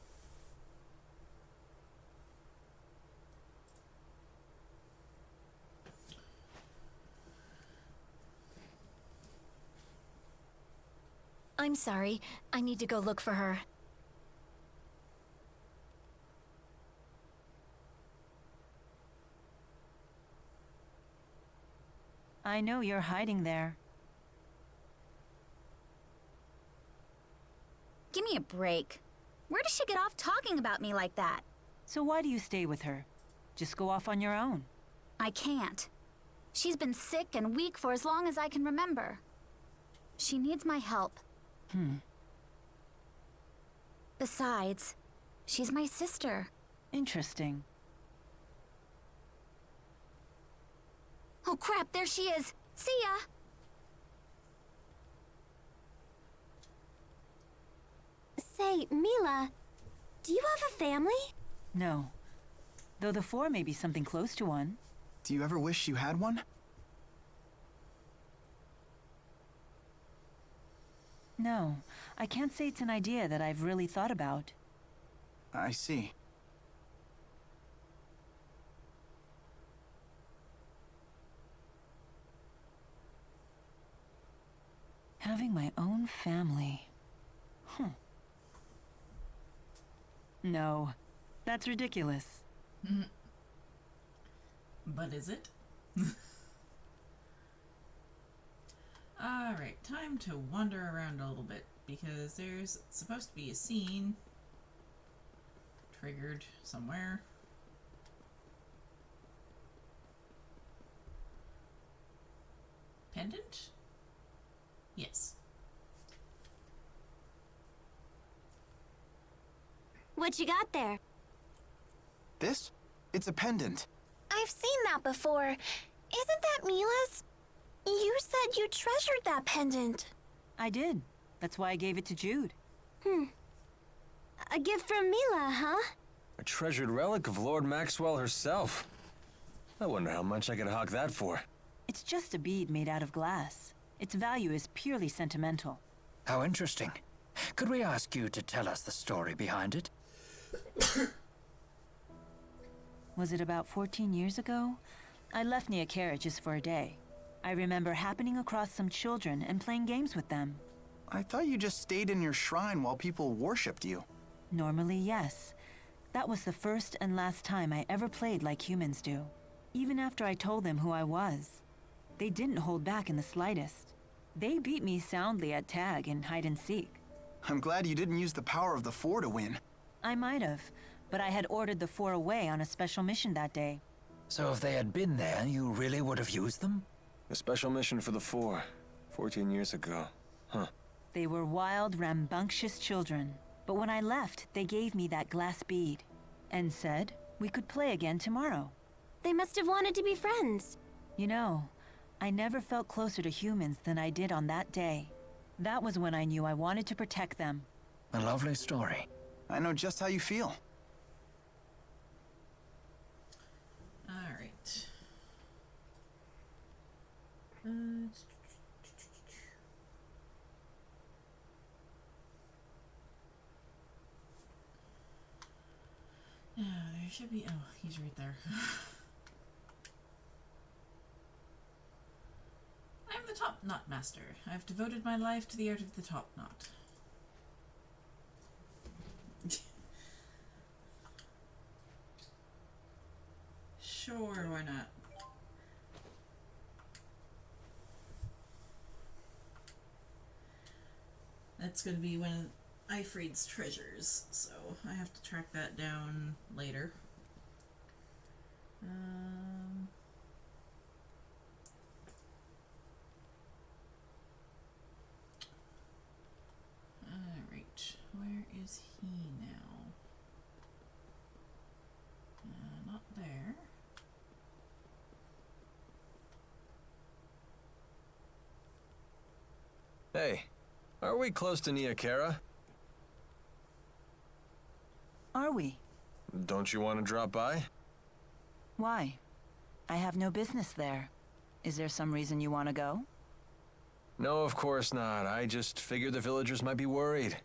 I'm sorry. I need to go look for her. I know you're hiding there. Give me a break. Where does she get off talking about me like that? So why do you stay with her? Just go off on your own. I can't. She's been sick and weak for as long as I can remember. She needs my help. Besides, she's my sister. Interesting. Oh crap, there she is. See ya! Say, Mila, do you have a family? No. Though the four may be something close to one. Do you ever wish you had one? No. I can't say it's an idea that I've really thought about. I see. Having my own family. No. That's ridiculous. But is it? Alright, time to wander around a little bit, because there's supposed to be a scene triggered somewhere. Pendant? Yes. What you got there? This? It's a pendant. I've seen that before. Isn't that Mila's? You said you treasured that pendant. I did. That's why I gave it to Jude. A gift from Mila, huh? A treasured relic of Lord Maxwell herself. I wonder how much I could hawk that for. It's just a bead made out of glass. Its value is purely sentimental. How interesting. Could we ask you to tell us the story behind it? Was it about 14 years ago? I left Nia Carriages for a day. I remember happening across some children and playing games with them. I thought you just stayed in your shrine while people worshipped you. Normally, yes. That was the first and last time I ever played like humans do. Even after I told them who I was. They didn't hold back in the slightest. They beat me soundly at tag and hide and seek. I'm glad you didn't use the power of the Four to win. I might have, but I had ordered the Four away on a special mission that day. So if they had been there, you really would have used them? A special mission for the Four, 14 years ago. Huh. They were wild, rambunctious children. But when I left, they gave me that glass bead. And said we could play again tomorrow. They must have wanted to be friends. You know, I never felt closer to humans than I did on that day. That was when I knew I wanted to protect them. A lovely story. I know just how you feel. Yeah, there should be. Oh, he's right there. I'm the top knot master. I've devoted my life to the art of the top knot. Sure, why not? That's going to be one of Ifrid's treasures, so I have to track that down later. Alright, where is he now? Not there. Hey, are we close to Niakara? Are we? Don't you want to drop by? Why? I have no business there. Is there some reason you want to go? No, of course not. I just figured the villagers might be worried.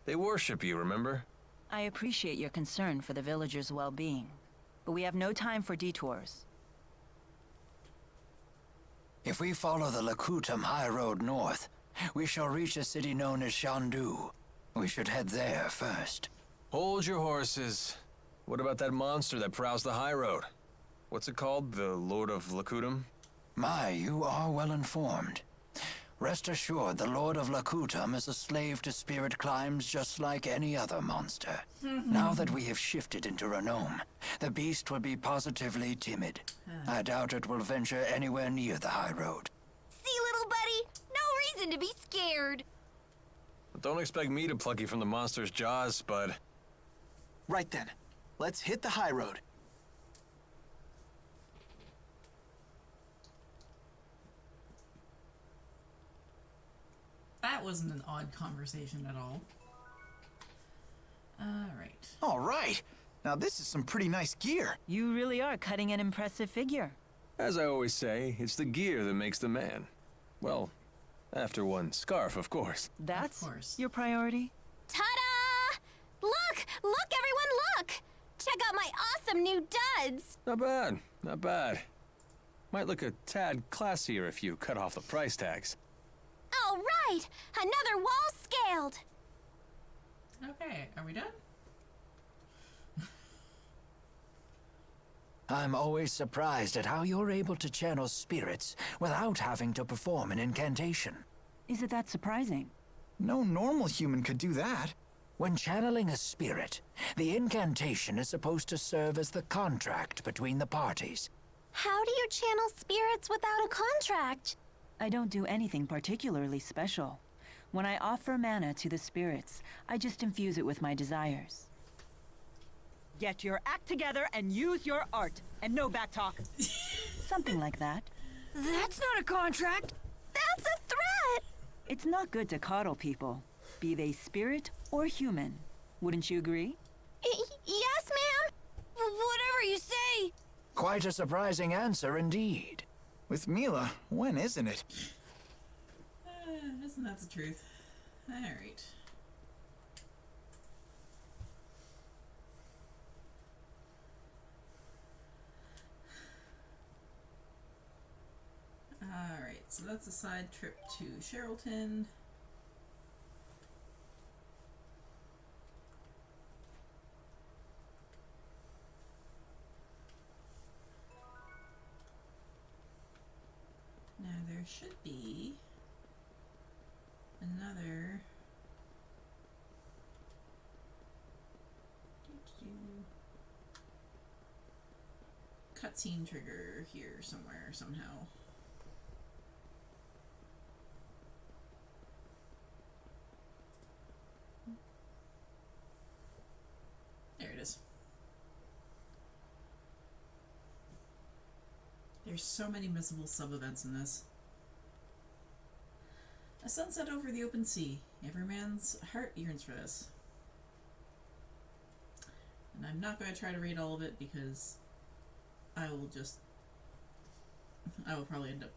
They worship you, remember? I appreciate your concern for the villagers' well-being, but we have no time for detours. If we follow the Lakutum High Road north, we shall reach a city known as Shandu. We should head there first. Hold your horses. What about that monster that prowls the high road? What's it called? The Lord of Lakutum? My, you are well informed. Rest assured, the Lord of Lakutum is a slave to spirit climbs just like any other monster. Now that we have shifted into Renome, the beast will be positively timid. I doubt it will venture anywhere near the high road. See, little buddy? No reason to be scared. Don't expect me to pluck you from the monster's jaws, bud. Right then. Let's hit the high road. That wasn't an odd conversation at all. Alright. All right. Now this is some pretty nice gear. You really are cutting an impressive figure. As I always say, it's the gear that makes the man. Well, after one scarf, of course. That's your priority? Ta-da! Look! Look, everyone, look! Check out my awesome new duds! Not bad, not bad. Might look a tad classier if you cut off the price tags. All right! Another wall scaled! Okay, are we done? I'm always surprised at how you're able to channel spirits without having to perform an incantation. Is it that surprising? No normal human could do that. When channeling a spirit, the incantation is supposed to serve as the contract between the parties. How do you channel spirits without a contract? I don't do anything particularly special. When I offer mana to the spirits, I just infuse it with my desires. Get your act together and use your art, and no backtalk. Something like that. That's not a contract. That's a threat! It's not good to coddle people, be they spirit or human. Wouldn't you agree? Yes, ma'am? Whatever you say. Quite a surprising answer indeed. With Mila, when isn't it? Isn't that the truth? Alright. Alright, so that's a side trip to Sherrilton. Now there should be another cutscene trigger here somewhere, somehow. There it is. There's so many missable sub-events in this. A sunset over the open sea. Every man's heart yearns for this. And I'm not going to try to read all of it because I will probably end up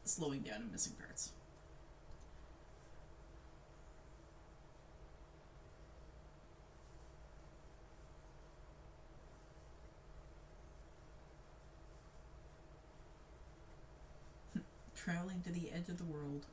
slowing down and missing parts. Traveling to the edge of the world.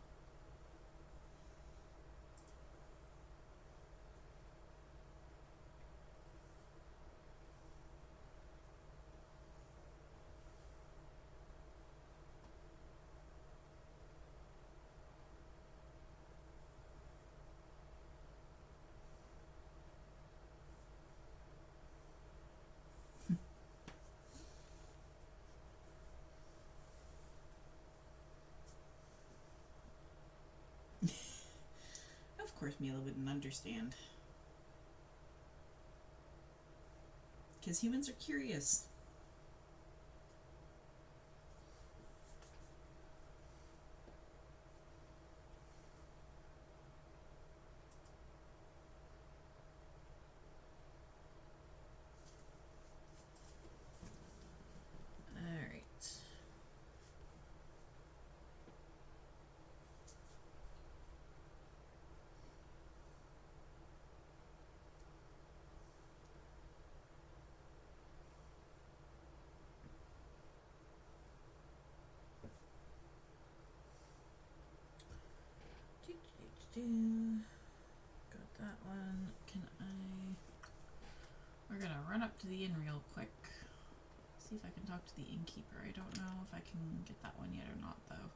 Of course Mila wouldn't understand. Because humans are curious. Alright. Got that one. Can I... We're gonna run up to the inn real quick. See if I can talk to the innkeeper. I don't know if I can get that one yet or not, though.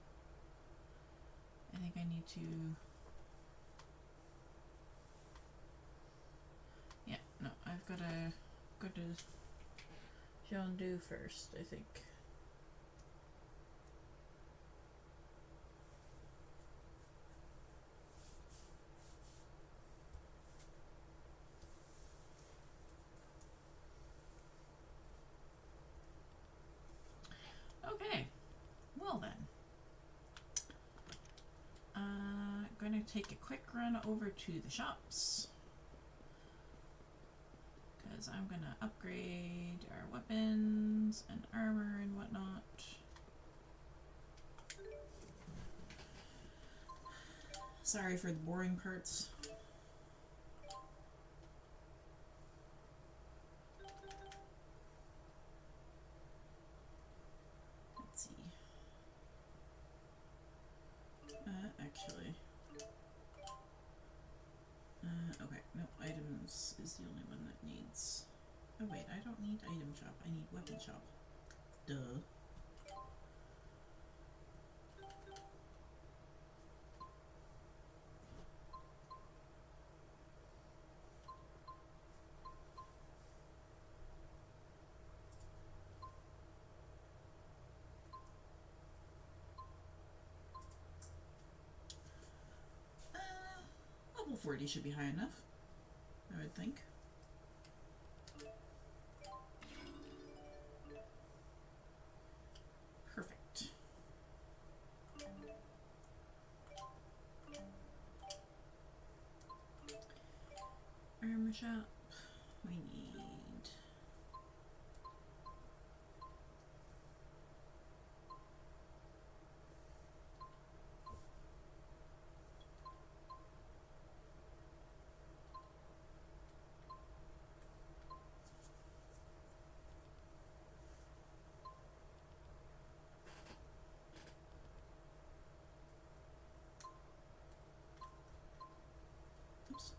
I think I need to... Yeah, no, I've gotta go to Jean-Du first, I think. Okay, well then. Going to take a quick run over to the shops. Because I'm going to upgrade our weapons and armor and whatnot. Sorry for the boring parts. Let's see. Actually. Okay, no, items is the only one that needs... Oh wait, I don't need item shop, I need weapon shop. Duh. Level 40 should be high enough, I would think. Perfect. Armor shop, we need... Oops.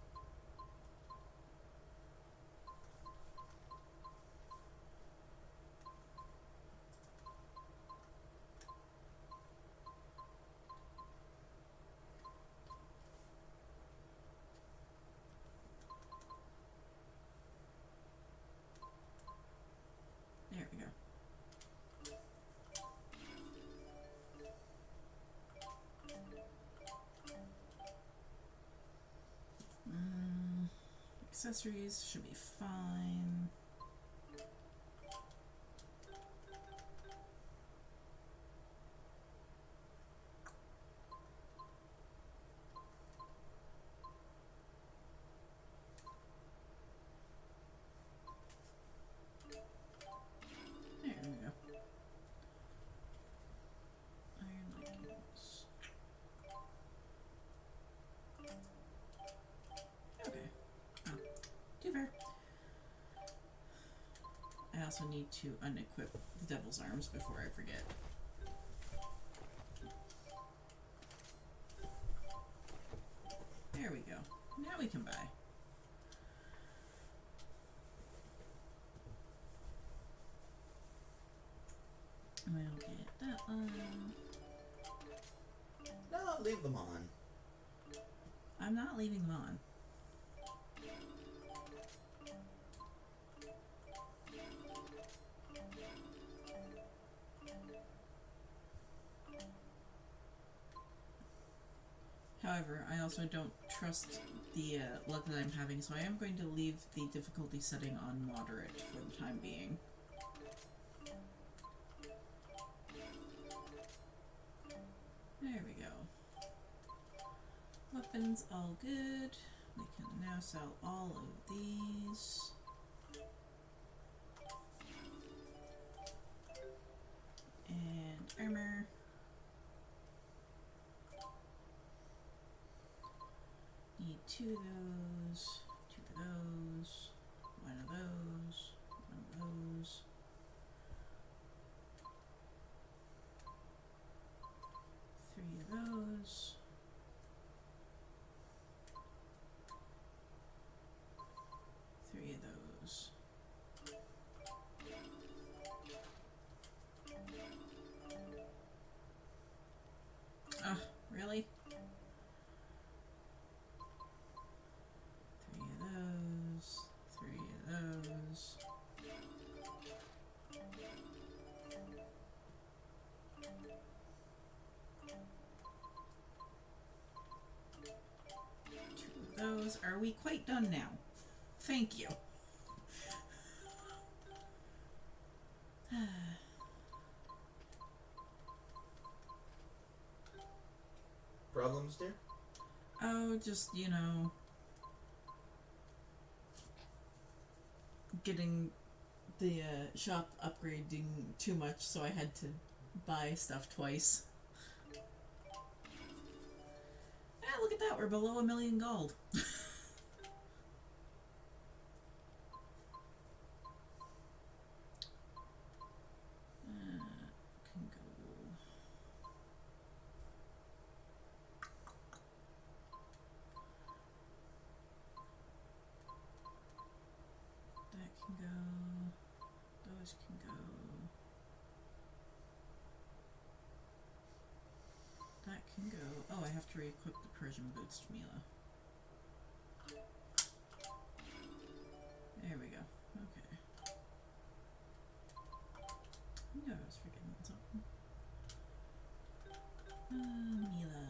There we go. Accessories should be fine. There we go. Iron leggings. also need to unequip the Devil's Arms before I forget. There we go. Now we can buy. We'll get that one. No, leave them on. I'm not leaving them on. However, I also don't trust the luck that I'm having, so I am going to leave the difficulty setting on moderate for the time being. There we go. Weapons all good. We can now sell all of these. And armor. Need 2 of those, 2 of those, 1 of those, 1 of those. 3 of those. 3 of those. Ah, really? 3 of those. 3 of those. 2 of those. Are we quite done now? Thank you. Problems, dear? Oh, just, you know, getting the shop upgrading too much, so I had to buy stuff twice. Ah, look at that, we're below 1 million gold. Can go. That can go. Those can go. That can go. Oh, I have to re-equip the Persian boots to Mila. There we go. Okay. I knew I was forgetting something. Mila.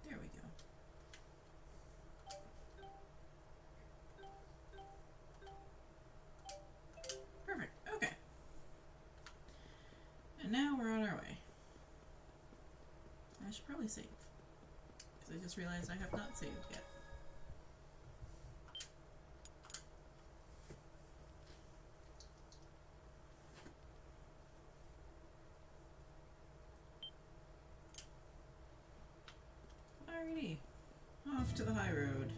There we go. Perfect. Okay. And now we're on our way. I should probably save. Because I just realized I have not saved yet. Alrighty. Off to the high road.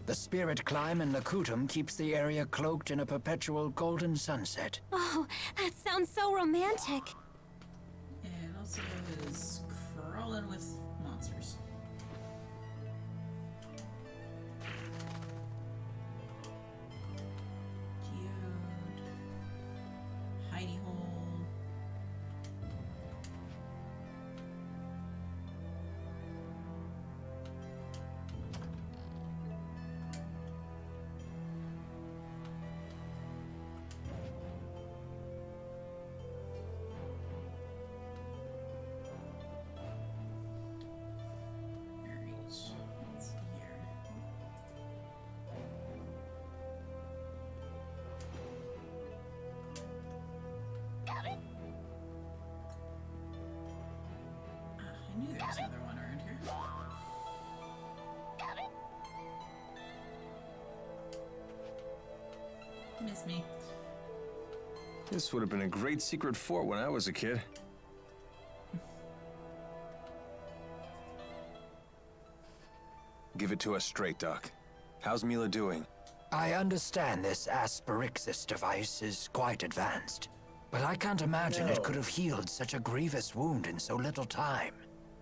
The spirit climb in Nakutum keeps the area cloaked in a perpetual golden sunset. Oh, that sounds so romantic. It also is crawling with monsters. Geode. Hidey hole. I knew there was another one around here. Miss me. This would have been a great secret fort when I was a kid. Give it to us straight, Doc. How's Mila doing? I understand this Asperixis device is quite advanced, but I can't imagine it could have healed such a grievous wound in so little time.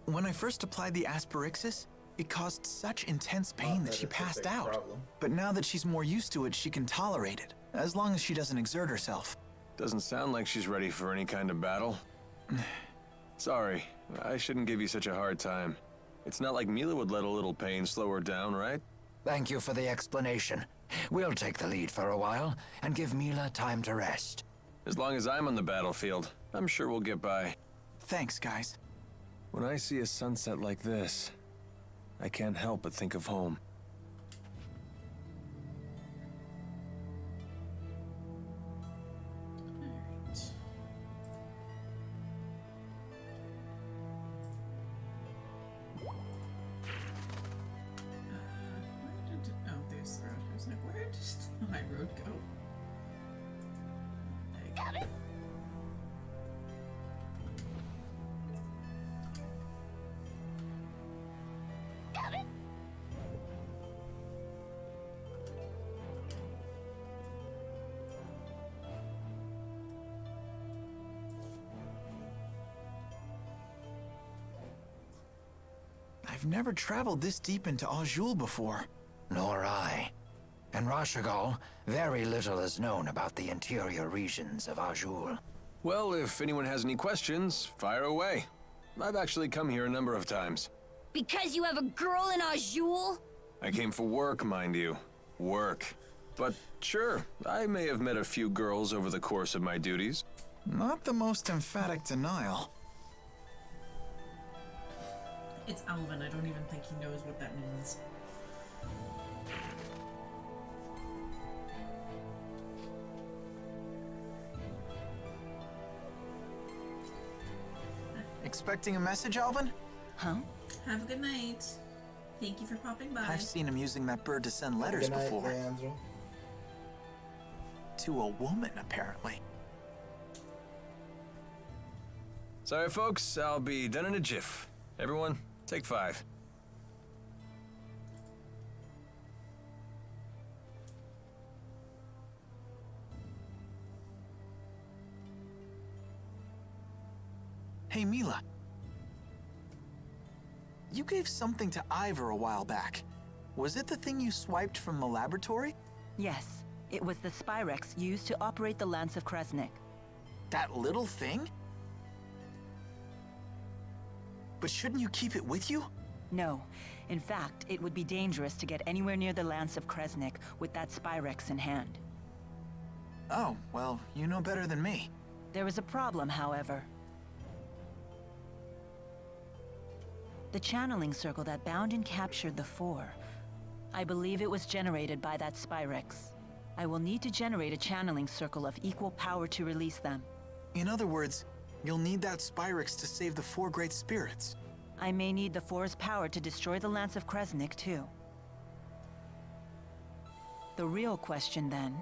When I first applied the Asperixis, it caused such intense pain that she passed out. But now that she's more used to it, she can tolerate it, as long as she doesn't exert herself. Doesn't sound like she's ready for any kind of battle. Sorry, I shouldn't give you such a hard time. It's not like Mila would let a little pain slow her down, right? Thank you for the explanation. We'll take the lead for a while and give Mila time to rest. As long as I'm on the battlefield, I'm sure we'll get by. Thanks, guys. When I see a sunset like this, I can't help but think of home. Where does the high road go? Got it. Got it. I've never traveled this deep into Azul before. Nor I. In Rashagal, very little is known about the interior regions of Azul. Well, if anyone has any questions, fire away. I've actually come here a number of times. Because you have a girl in Azul? I came for work, mind you. Work. But sure, I may have met a few girls over the course of my duties. Not the most emphatic denial. It's Alvin. I don't even think he knows what that means. Expecting a message, Alvin? Huh? Have a good night. Thank you for popping by. I've seen him using that bird to send letters Good night, before. Leandro. To a woman, apparently. Sorry, folks. I'll be done in a jiff. Everyone, take 5. Hey, Mila. You gave something to Ivor a while back. Was it the thing you swiped from the laboratory? Yes, it was the Spyrex used to operate the Lance of Kresnik. That little thing? But shouldn't you keep it with you? No. In fact, it would be dangerous to get anywhere near the Lance of Kresnik with that Spyrex in hand. Oh, well, you know better than me. There is a problem, however. The channeling circle that bound and captured the Four. I believe it was generated by that Spyrex. I will need to generate a channeling circle of equal power to release them. In other words, you'll need that Spyrex to save the 4 great spirits. I may need the Four's power to destroy the Lance of Kresnik, too. The real question, then,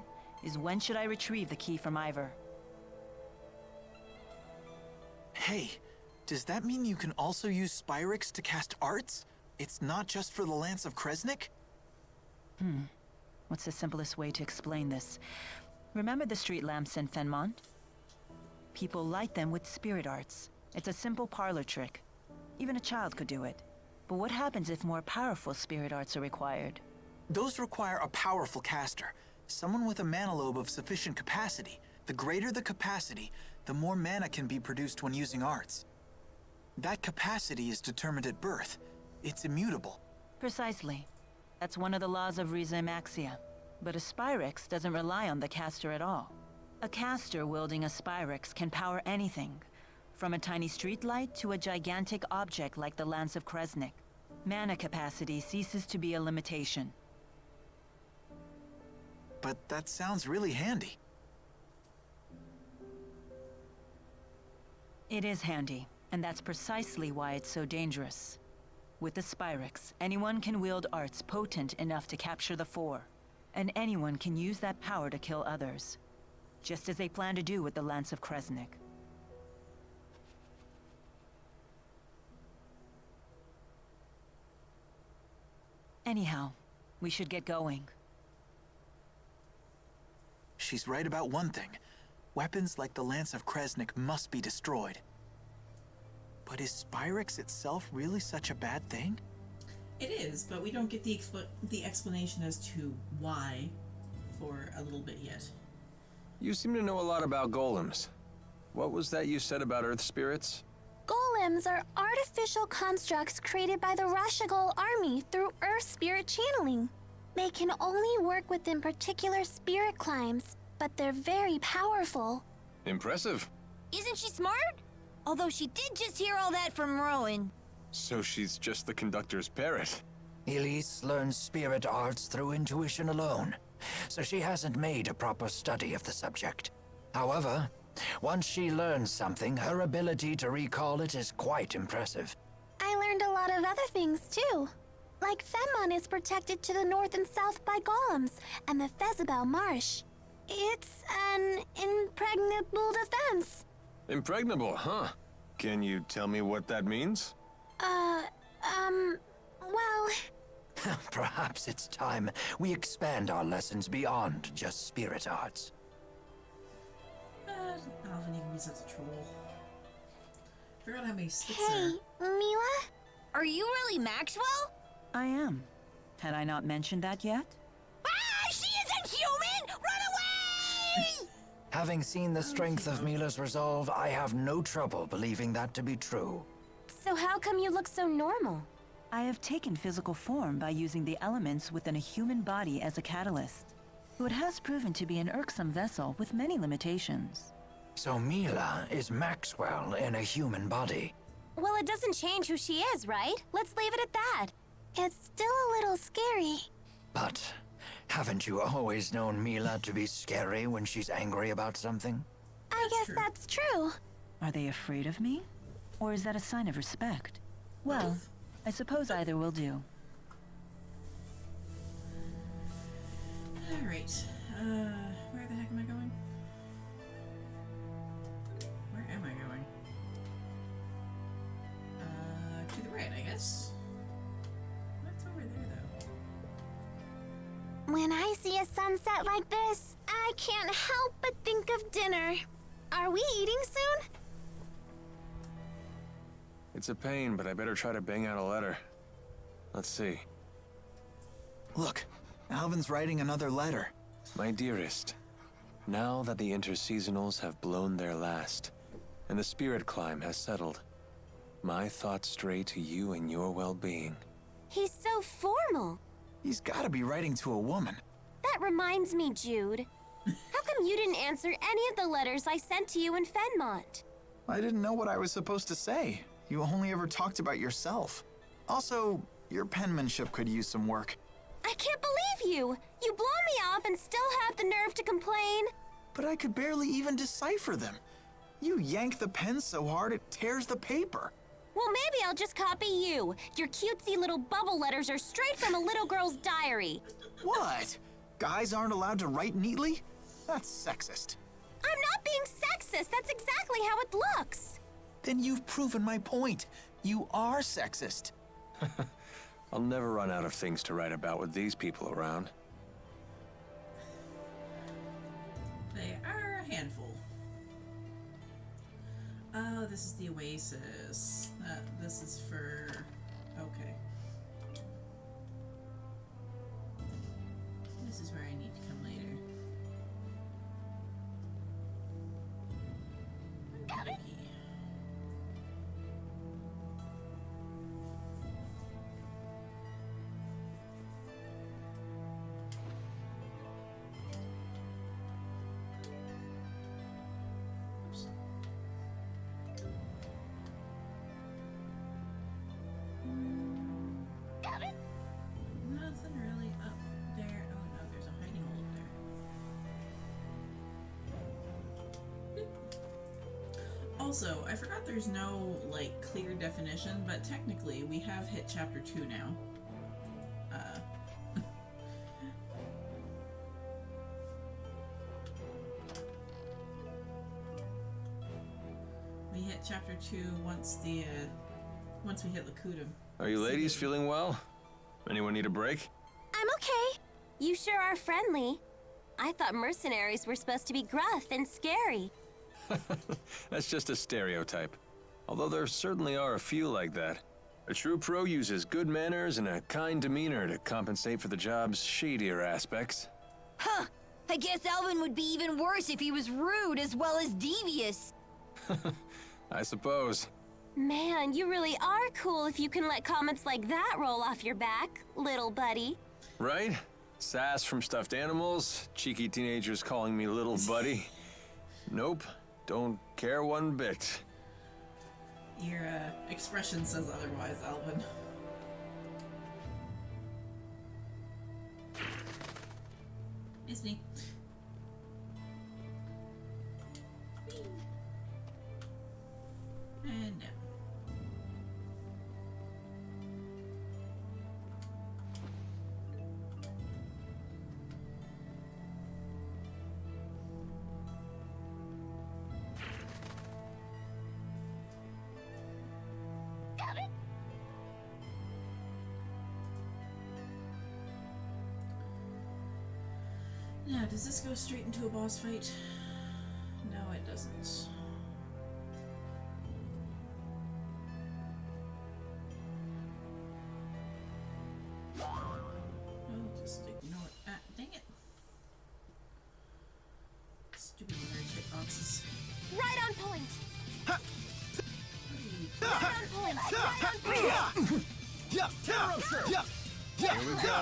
is when should I retrieve the key from Ivor? Hey, does that mean you can also use Spyrex to cast arts? It's not just for the Lance of Kresnik? What's the simplest way to explain this? Remember the street lamps in Fenmont? People light them with spirit arts. It's a simple parlor trick. Even a child could do it. But what happens if more powerful spirit arts are required? Those require a powerful caster. Someone with a mana lobe of sufficient capacity. The greater the capacity, the more mana can be produced when using arts. That capacity is determined at birth. It's immutable. Precisely. That's one of the laws of Riza Maxia. But a Spyrex doesn't rely on the caster at all. A caster wielding a Spyrex can power anything, from a tiny streetlight to a gigantic object like the Lance of Kresnik. Mana capacity ceases to be a limitation. But that sounds really handy. It is handy, and that's precisely why it's so dangerous. With the Spyrex, anyone can wield arts potent enough to capture the Four, and anyone can use that power to kill others. just as they plan to do with the Lance of Kresnik. Anyhow, we should get going. She's right about one thing. Weapons like the Lance of Kresnik must be destroyed. But is Spyrix itself really such a bad thing? It is, but we don't get the explanation as to why for a little bit yet. You seem to know a lot about golems. What was that you said about earth spirits? Golems are artificial constructs created by the Rashigal army through earth spirit channeling. They can only work within particular spirit climes, but they're very powerful. Impressive. Isn't she smart? Although she did just hear all that from Rowan. So she's just the conductor's parrot. Elise learns spirit arts through intuition alone, so she hasn't made a proper study of the subject. However, once she learns something, her ability to recall it is quite impressive. I learned a lot of other things too. Like Fenmon is protected to the north and south by golems, and the Fezabel Marsh. It's an impregnable defense. Impregnable, huh? Can you tell me what that means? Well... Perhaps it's time we expand our lessons beyond just spirit arts. Alvin even means that's a troll. Forgot how many skits Hey, Mila? Are you really Maxwell? I am. Had I not mentioned that yet? Ah! She isn't human! Run away! Having seen the strength of Mila's resolve, I have no trouble believing that to be true. So how come you look so normal? I have taken physical form by using the elements within a human body as a catalyst. Though it has proven to be an irksome vessel with many limitations. So Mila is Maxwell in a human body. Well, it doesn't change who she is, right? Let's leave it at that. It's still a little scary. But haven't you always known Mila to be scary when she's angry about something? I guess that's true. Are they afraid of me? Or is that a sign of respect? Well, I suppose either will do. Alright, where the heck am I going? Where am I going? To the right, I guess. What's over there, though? When I see a sunset like this, I can't help but think of dinner. Are we eating soon? It's a pain, but I better try to bang out a letter. Let's see. Look, Alvin's writing another letter. My dearest, now that the interseasonals have blown their last, and the spirit climb has settled, my thoughts stray to you and your well-being. He's so formal. He's gotta be writing to a woman. That reminds me, Jude. How come you didn't answer any of the letters I sent to you in Fenmont? I didn't know what I was supposed to say. You only ever talked about yourself. Also, your penmanship could use some work. I can't believe you! You blow me off and still have the nerve to complain. But I could barely even decipher them. You yank the pen so hard it tears the paper. Well, maybe I'll just copy you. Your cutesy little bubble letters are straight from a little girl's diary. What? Guys aren't allowed to write neatly? That's sexist. I'm not being sexist. That's exactly how it looks. Then you've proven my point. You are sexist. I'll never run out of things to write about with these people around. They are a handful. Oh, this is the Oasis. This is for... okay. This is where I need to come later. Got it. Oops. Got it. Nothing really up there. Oh no, there's a hiding hole up there. Boop. Also, I forgot there's no, like, clear definition, but technically we have hit chapter 2 now. hit chapter 2 once we hit Lakutum. Are you ladies feeling well? Anyone need a break? I'm okay. You sure are friendly. I thought mercenaries were supposed to be gruff and scary. That's just a stereotype. Although there certainly are a few like that. A true pro uses good manners and a kind demeanor to compensate for the job's shadier aspects. Huh. I guess Elvin would be even worse if he was rude as well as devious. I suppose. Man, you really are cool if you can let comments like that roll off your back, little buddy. Right? Sass from stuffed animals, cheeky teenagers calling me little buddy. Nope, don't care one bit. Your expression says otherwise, Alvin. It's me. And no. Now, does this go straight into a boss fight? No, it doesn't. Oh, just ignore it. Ah, dang it. Stupid weird shitboxes. Right on point! Right on point! Right on point! Here we go.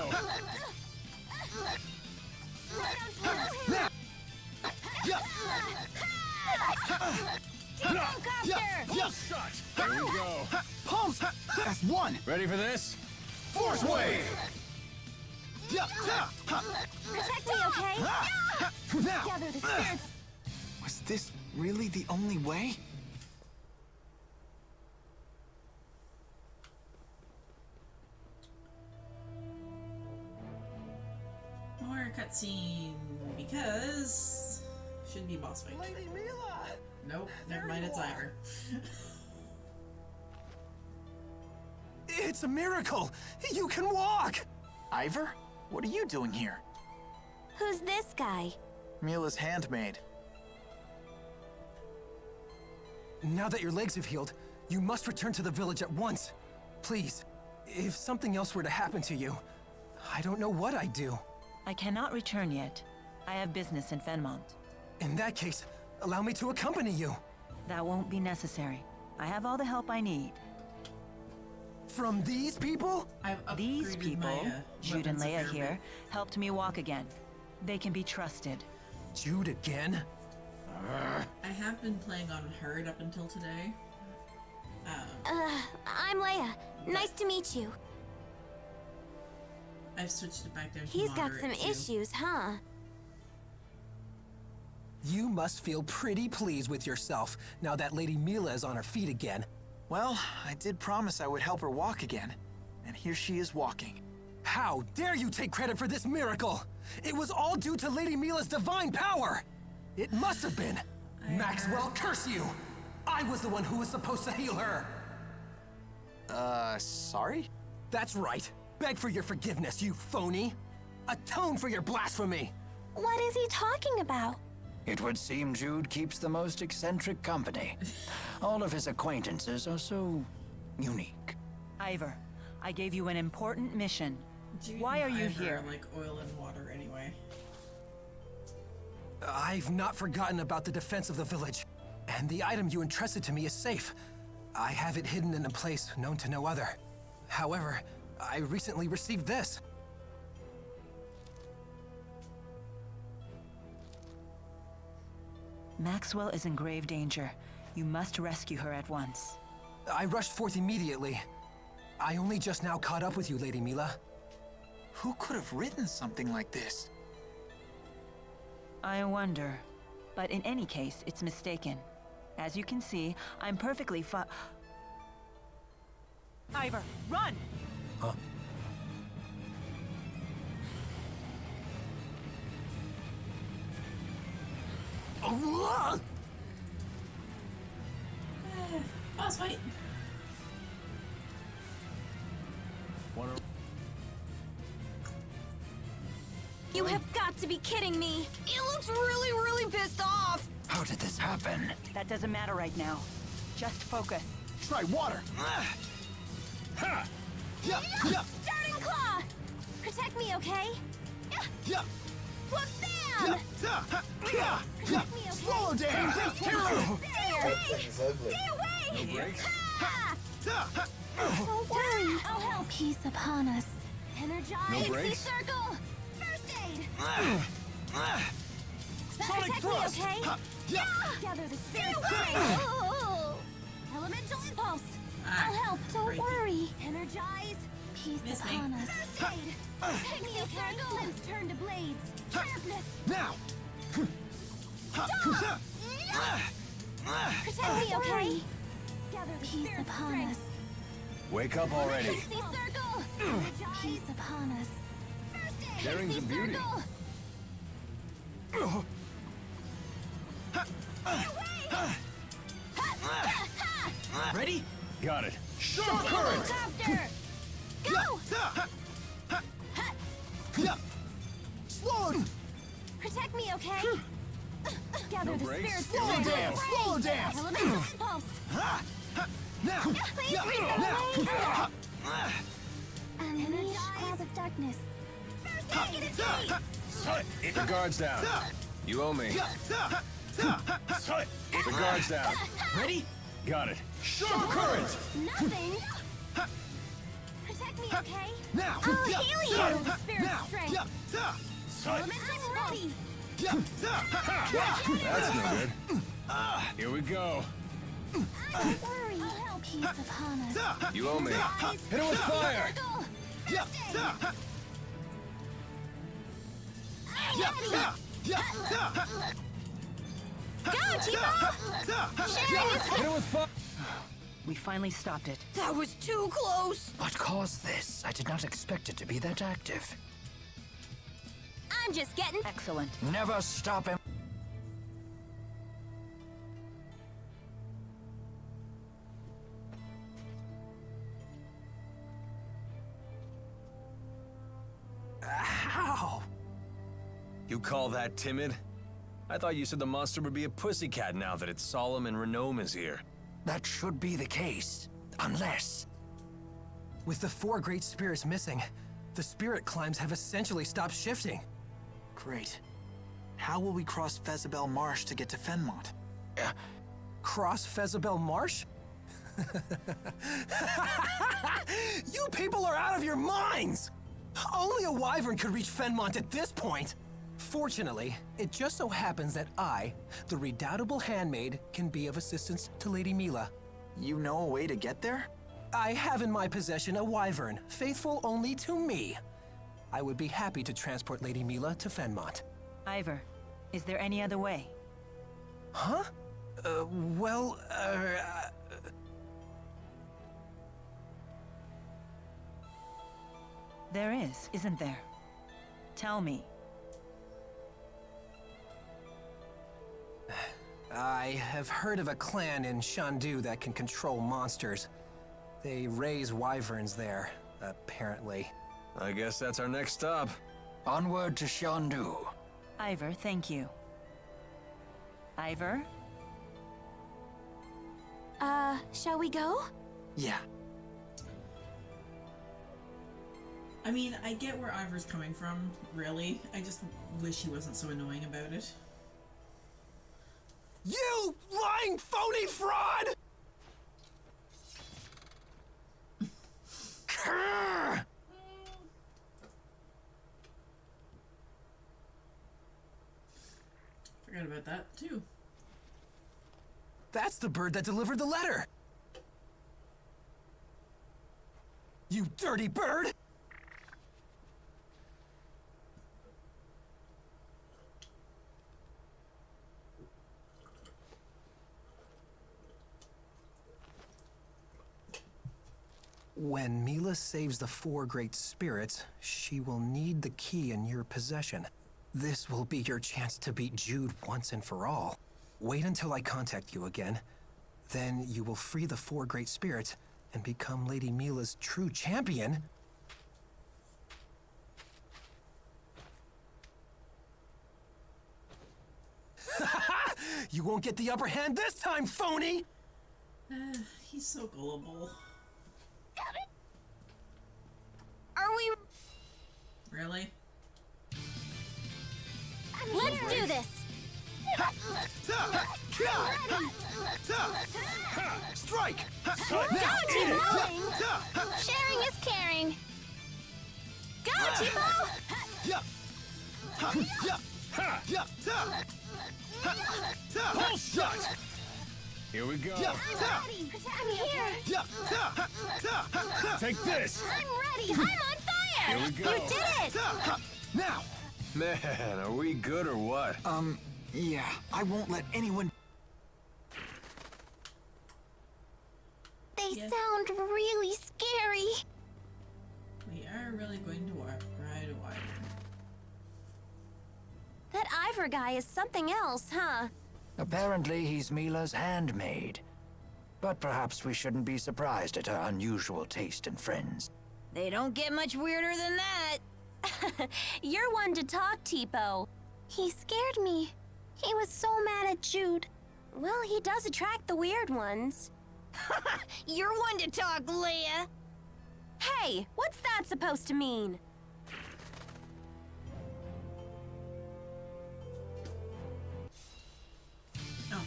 Here we go. Pulse! That's one! Ready for this? Force wave! Protect me, okay? Gather the spirits. Was this really the only way? More cutscene because should be boss fight. Lady Mila! Nope, never mind. It's Ivor. It's a miracle! You can walk! Ivor? What are you doing here? Who's this guy? Mila's handmaid. Now that your legs have healed, you must return to the village at once. Please, if something else were to happen to you, I don't know what I'd do. I cannot return yet. I have business in Fenmont. In that case, allow me to accompany you. That won't be necessary. I have all the help I need. From these people? These people, Jude and weapons of Leia air here, helped me walk again. They can be trusted. Jude again? I have been playing on hard up until today. I'm Leia. Nice to meet you. I've switched it back down to He's got moderate, some too. issues, huh? You must feel pretty pleased with yourself now that Lady Mila is on her feet again. Well, I did promise I would help her walk again. And here she is walking. How dare you take credit for this miracle? It was all due to Lady Mila's divine power! It must have been! Maxwell, curse you! I was the one who was supposed to heal her! Sorry? That's right. Beg for your forgiveness, you phony! Atone for your blasphemy! What is he talking about? It would seem Jude keeps the most eccentric company. All of his acquaintances are so unique. Ivor, I gave you an important mission. Jude Why and are you Ivor here? are like oil and water anyway. I've not forgotten about the defense of the village. And the item you entrusted to me is safe. I have it hidden in a place known to no other. However, I recently received this. Maxwell is in grave danger. You must rescue her at once. I rushed forth immediately. I only just now caught up with you, Lady Mila. Who could have written something like this? I wonder. But in any case, it's mistaken. As you can see, I'm perfectly Ivor, run! Huh? Boss fight. You have got to be kidding me! He looks really, really pissed off! How did this happen? That doesn't matter right now. Just focus. Try water. Darting Claw! Protect me, okay? Well, bam! Protect me, okay? Swallow dance! Stay away! Stay away! No breaks? Don't worry. I'll help. Peace upon us. Energize! No breaks? Circle! First aid! Sonic Protect thrust! me, okay? Gather the spirit strength! Elemental impulse! I'll help. Don't worry. Energize. Peace Miss me. upon us. First aid! Protect me, okay? Limbs turn to blades. Sharpness! Now! Protect me, okay? Gather the peace upon us. Wake up already. See circle! Peace upon us. First aid! Sharing's a beauty. Ready? Got it. Sharp current! Helicopter! Go! Slow! Protect me, okay? Gather No the breaks. spirit Slow strength. dance! Slow dance! Elemental impulse! Now! Please bring it away! Unleash cloud of darkness. First aid! Keep the guards down. You owe me. Keep the guards down. Ready? Got it. Sharp current! Nothing! Protect me, okay? Now! I'll heal you! Spirit Now! strength. Elemental ready! That's no good. Here we go. Don't worry. I'll help. Peace upon us. You owe me. Hit him with fire. Go, Chico! Sharing is Hit him with fire. We finally stopped it. That was too close! What caused this? I did not expect it to be that active. I'm just getting... Excellent. Never stop him. How? You call that timid? I thought you said the monster would be a pussycat now that its solemn and Renome is here. That should be the case. Unless... With the 4 great spirits missing, the spirit climbs have essentially stopped shifting. Great. How will we cross Fezabel Marsh to get to Fenmont? Cross Fezabel Marsh? You people are out of your minds! Only a wyvern could reach Fenmont at this point. Fortunately, it just so happens that I, the redoubtable handmaid, can be of assistance to Lady Mila. You know a way to get there? I have in my possession a wyvern, faithful only to me. I would be happy to transport Lady Mila to Fenmont. Ivor, is there any other way? Huh? Well, There is, isn't there? Tell me. I have heard of a clan in Shandu that can control monsters. They raise wyverns there, apparently. I guess that's our next stop. Onward to Shandu. Ivor, thank you. Ivor? Shall we go? Yeah. I mean, I get where Ivor's coming from, really. I just wish he wasn't so annoying about it. You lying phony fraud! Forgot about that, too. That's the bird that delivered the letter! You dirty bird! When Mila saves the 4 great spirits, she will need the key in your possession. This will be your chance to beat Jude once and for all. Wait until I contact you again. Then you will free the 4 great spirits and become Lady Mila's true champion. You won't get the upper hand this time, phony! He's so gullible. Are we... Really? Let's do this! Strike! Go, Tipo! Sharing is caring. Go, Tipo! Pull shot! Here we go. I'm here. Take this! I'm ready. I'm on fire. Here we go. You did it. Now! Man, are we good or what? Yeah, I won't let anyone... They sound really scary. We are really going to ride a wyvern. That Ivor guy is something else, huh? Apparently, he's Mila's handmaid. But perhaps we shouldn't be surprised at her unusual taste in friends. They don't get much weirder than that. You're one to talk, Tipo. He scared me. He was so mad at Jude. Well, he does attract the weird ones. You're one to talk, Leia. Hey, what's that supposed to mean? Oh.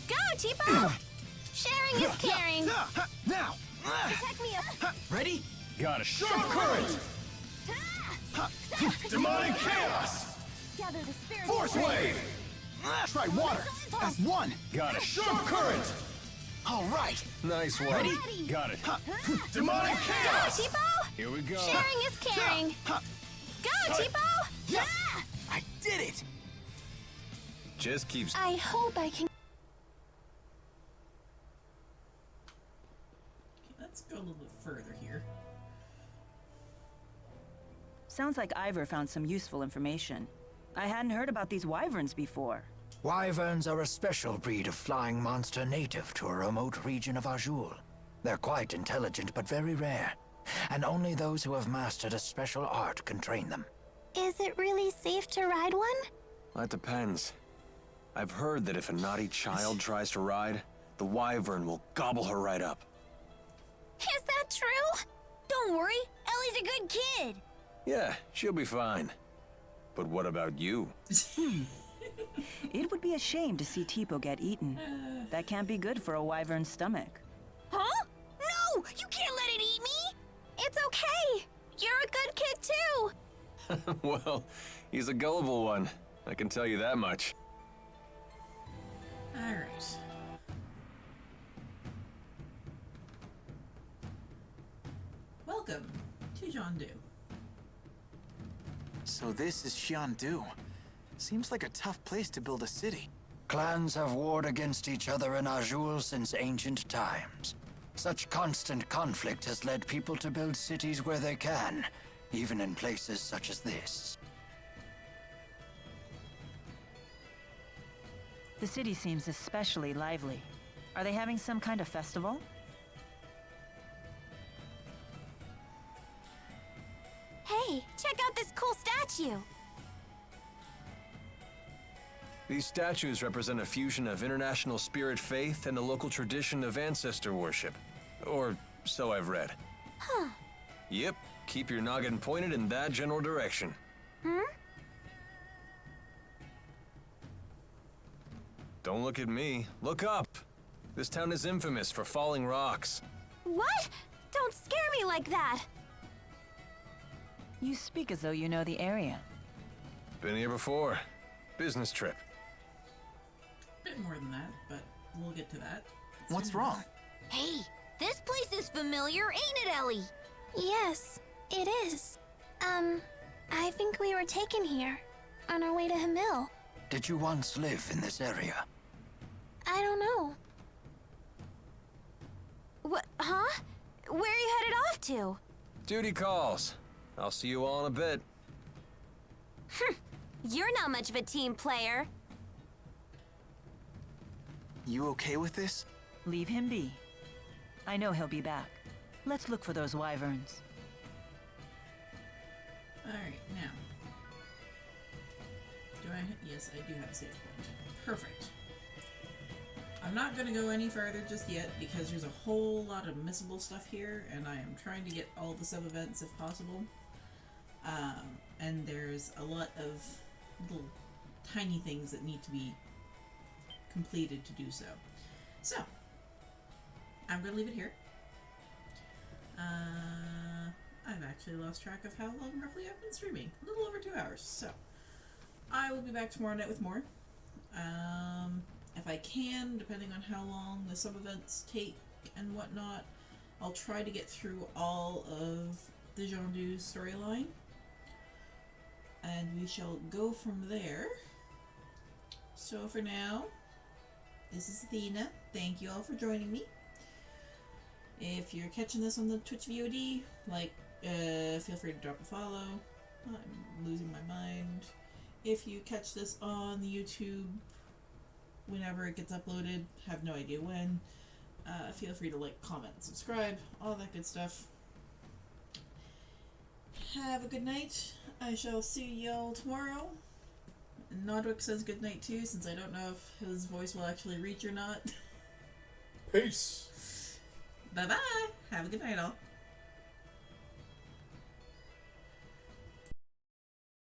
Go, Tipo! Sharing is caring. Now! Protect me up. Ready? Got it. Show current! Demonic chaos! Gather the spirit. Force wave! Try water. As one. Got it. Show current! All right. Nice one. Ready? Got it. Demonic Go, chaos! Tipo! Here we go. Sharing is caring. Go, Tipo! Yeah! I did it! Just keeps... I hope I can... Okay, let's go a little bit further here. Sounds like Ivor found some useful information. I hadn't heard about these wyverns before. Wyverns are a special breed of flying monster native to a remote region of Azul. They're quite intelligent, but very rare. And only those who have mastered a special art can train them. Is it really safe to ride one? That depends. I've heard that if a naughty child tries to ride, the wyvern will gobble her right up. Is that true? Don't worry, Ellie's a good kid. Yeah, she'll be fine. But what about you? It would be a shame to see Tipo get eaten. That can't be good for a wyvern's stomach. Huh? No! You can't let it eat me! It's okay. You're a good kid, too. Well, he's a gullible one. I can tell you that much. Alright. Welcome to Xiondu. So this is Xiondu. Seems like a tough place to build a city. Clans have warred against each other in Azul since ancient times. Such constant conflict has led people to build cities where they can, even in places such as this. The city seems especially lively. Are they having some kind of festival? Hey, check out this cool statue. These statues represent a fusion of international spirit faith and the local tradition of ancestor worship. Or so I've read. Huh. Yep, keep your noggin pointed in that general direction. Don't look at me. Look up! This town is infamous for falling rocks. What? Don't scare me like that. You speak as though you know the area. Been here before. Business trip. Bit more than that, but we'll get to that. What's wrong? Hey, this place is familiar, ain't it, Ellie? Yes, it is. I think we were taken here, on our way to Hamil. Did you once live in this area? I don't know. What? Huh? Where are you headed off to? Duty calls. I'll see you all in a bit. You're not much of a team player. You okay with this? Leave him be. I know he'll be back. Let's look for those wyverns. Alright, now. Yes, I do have a save point. Perfect. I'm not gonna go any further just yet because there's a whole lot of missable stuff here, and I am trying to get all the sub-events if possible. And there's a lot of little tiny things that need to be completed to do so. So, I'm gonna leave it here. I've actually lost track of how long roughly I've been streaming. A little over 2 hours, so I will be back tomorrow night with more. If I can, depending on how long the sub-events take and whatnot, I'll try to get through all of the Jondu's storyline. And we shall go from there. So for now, this is Athena. Thank you all for joining me. If you're catching this on the Twitch VOD, feel free to drop a follow. I'm losing my mind. If you catch this on the YouTube, whenever it gets uploaded, have no idea when, feel free to like, comment, subscribe, all that good stuff. Have a good night. I shall see y'all tomorrow. Nodwick says good night too, since I don't know if his voice will actually reach or not. Peace. Bye bye. Have a good night, all.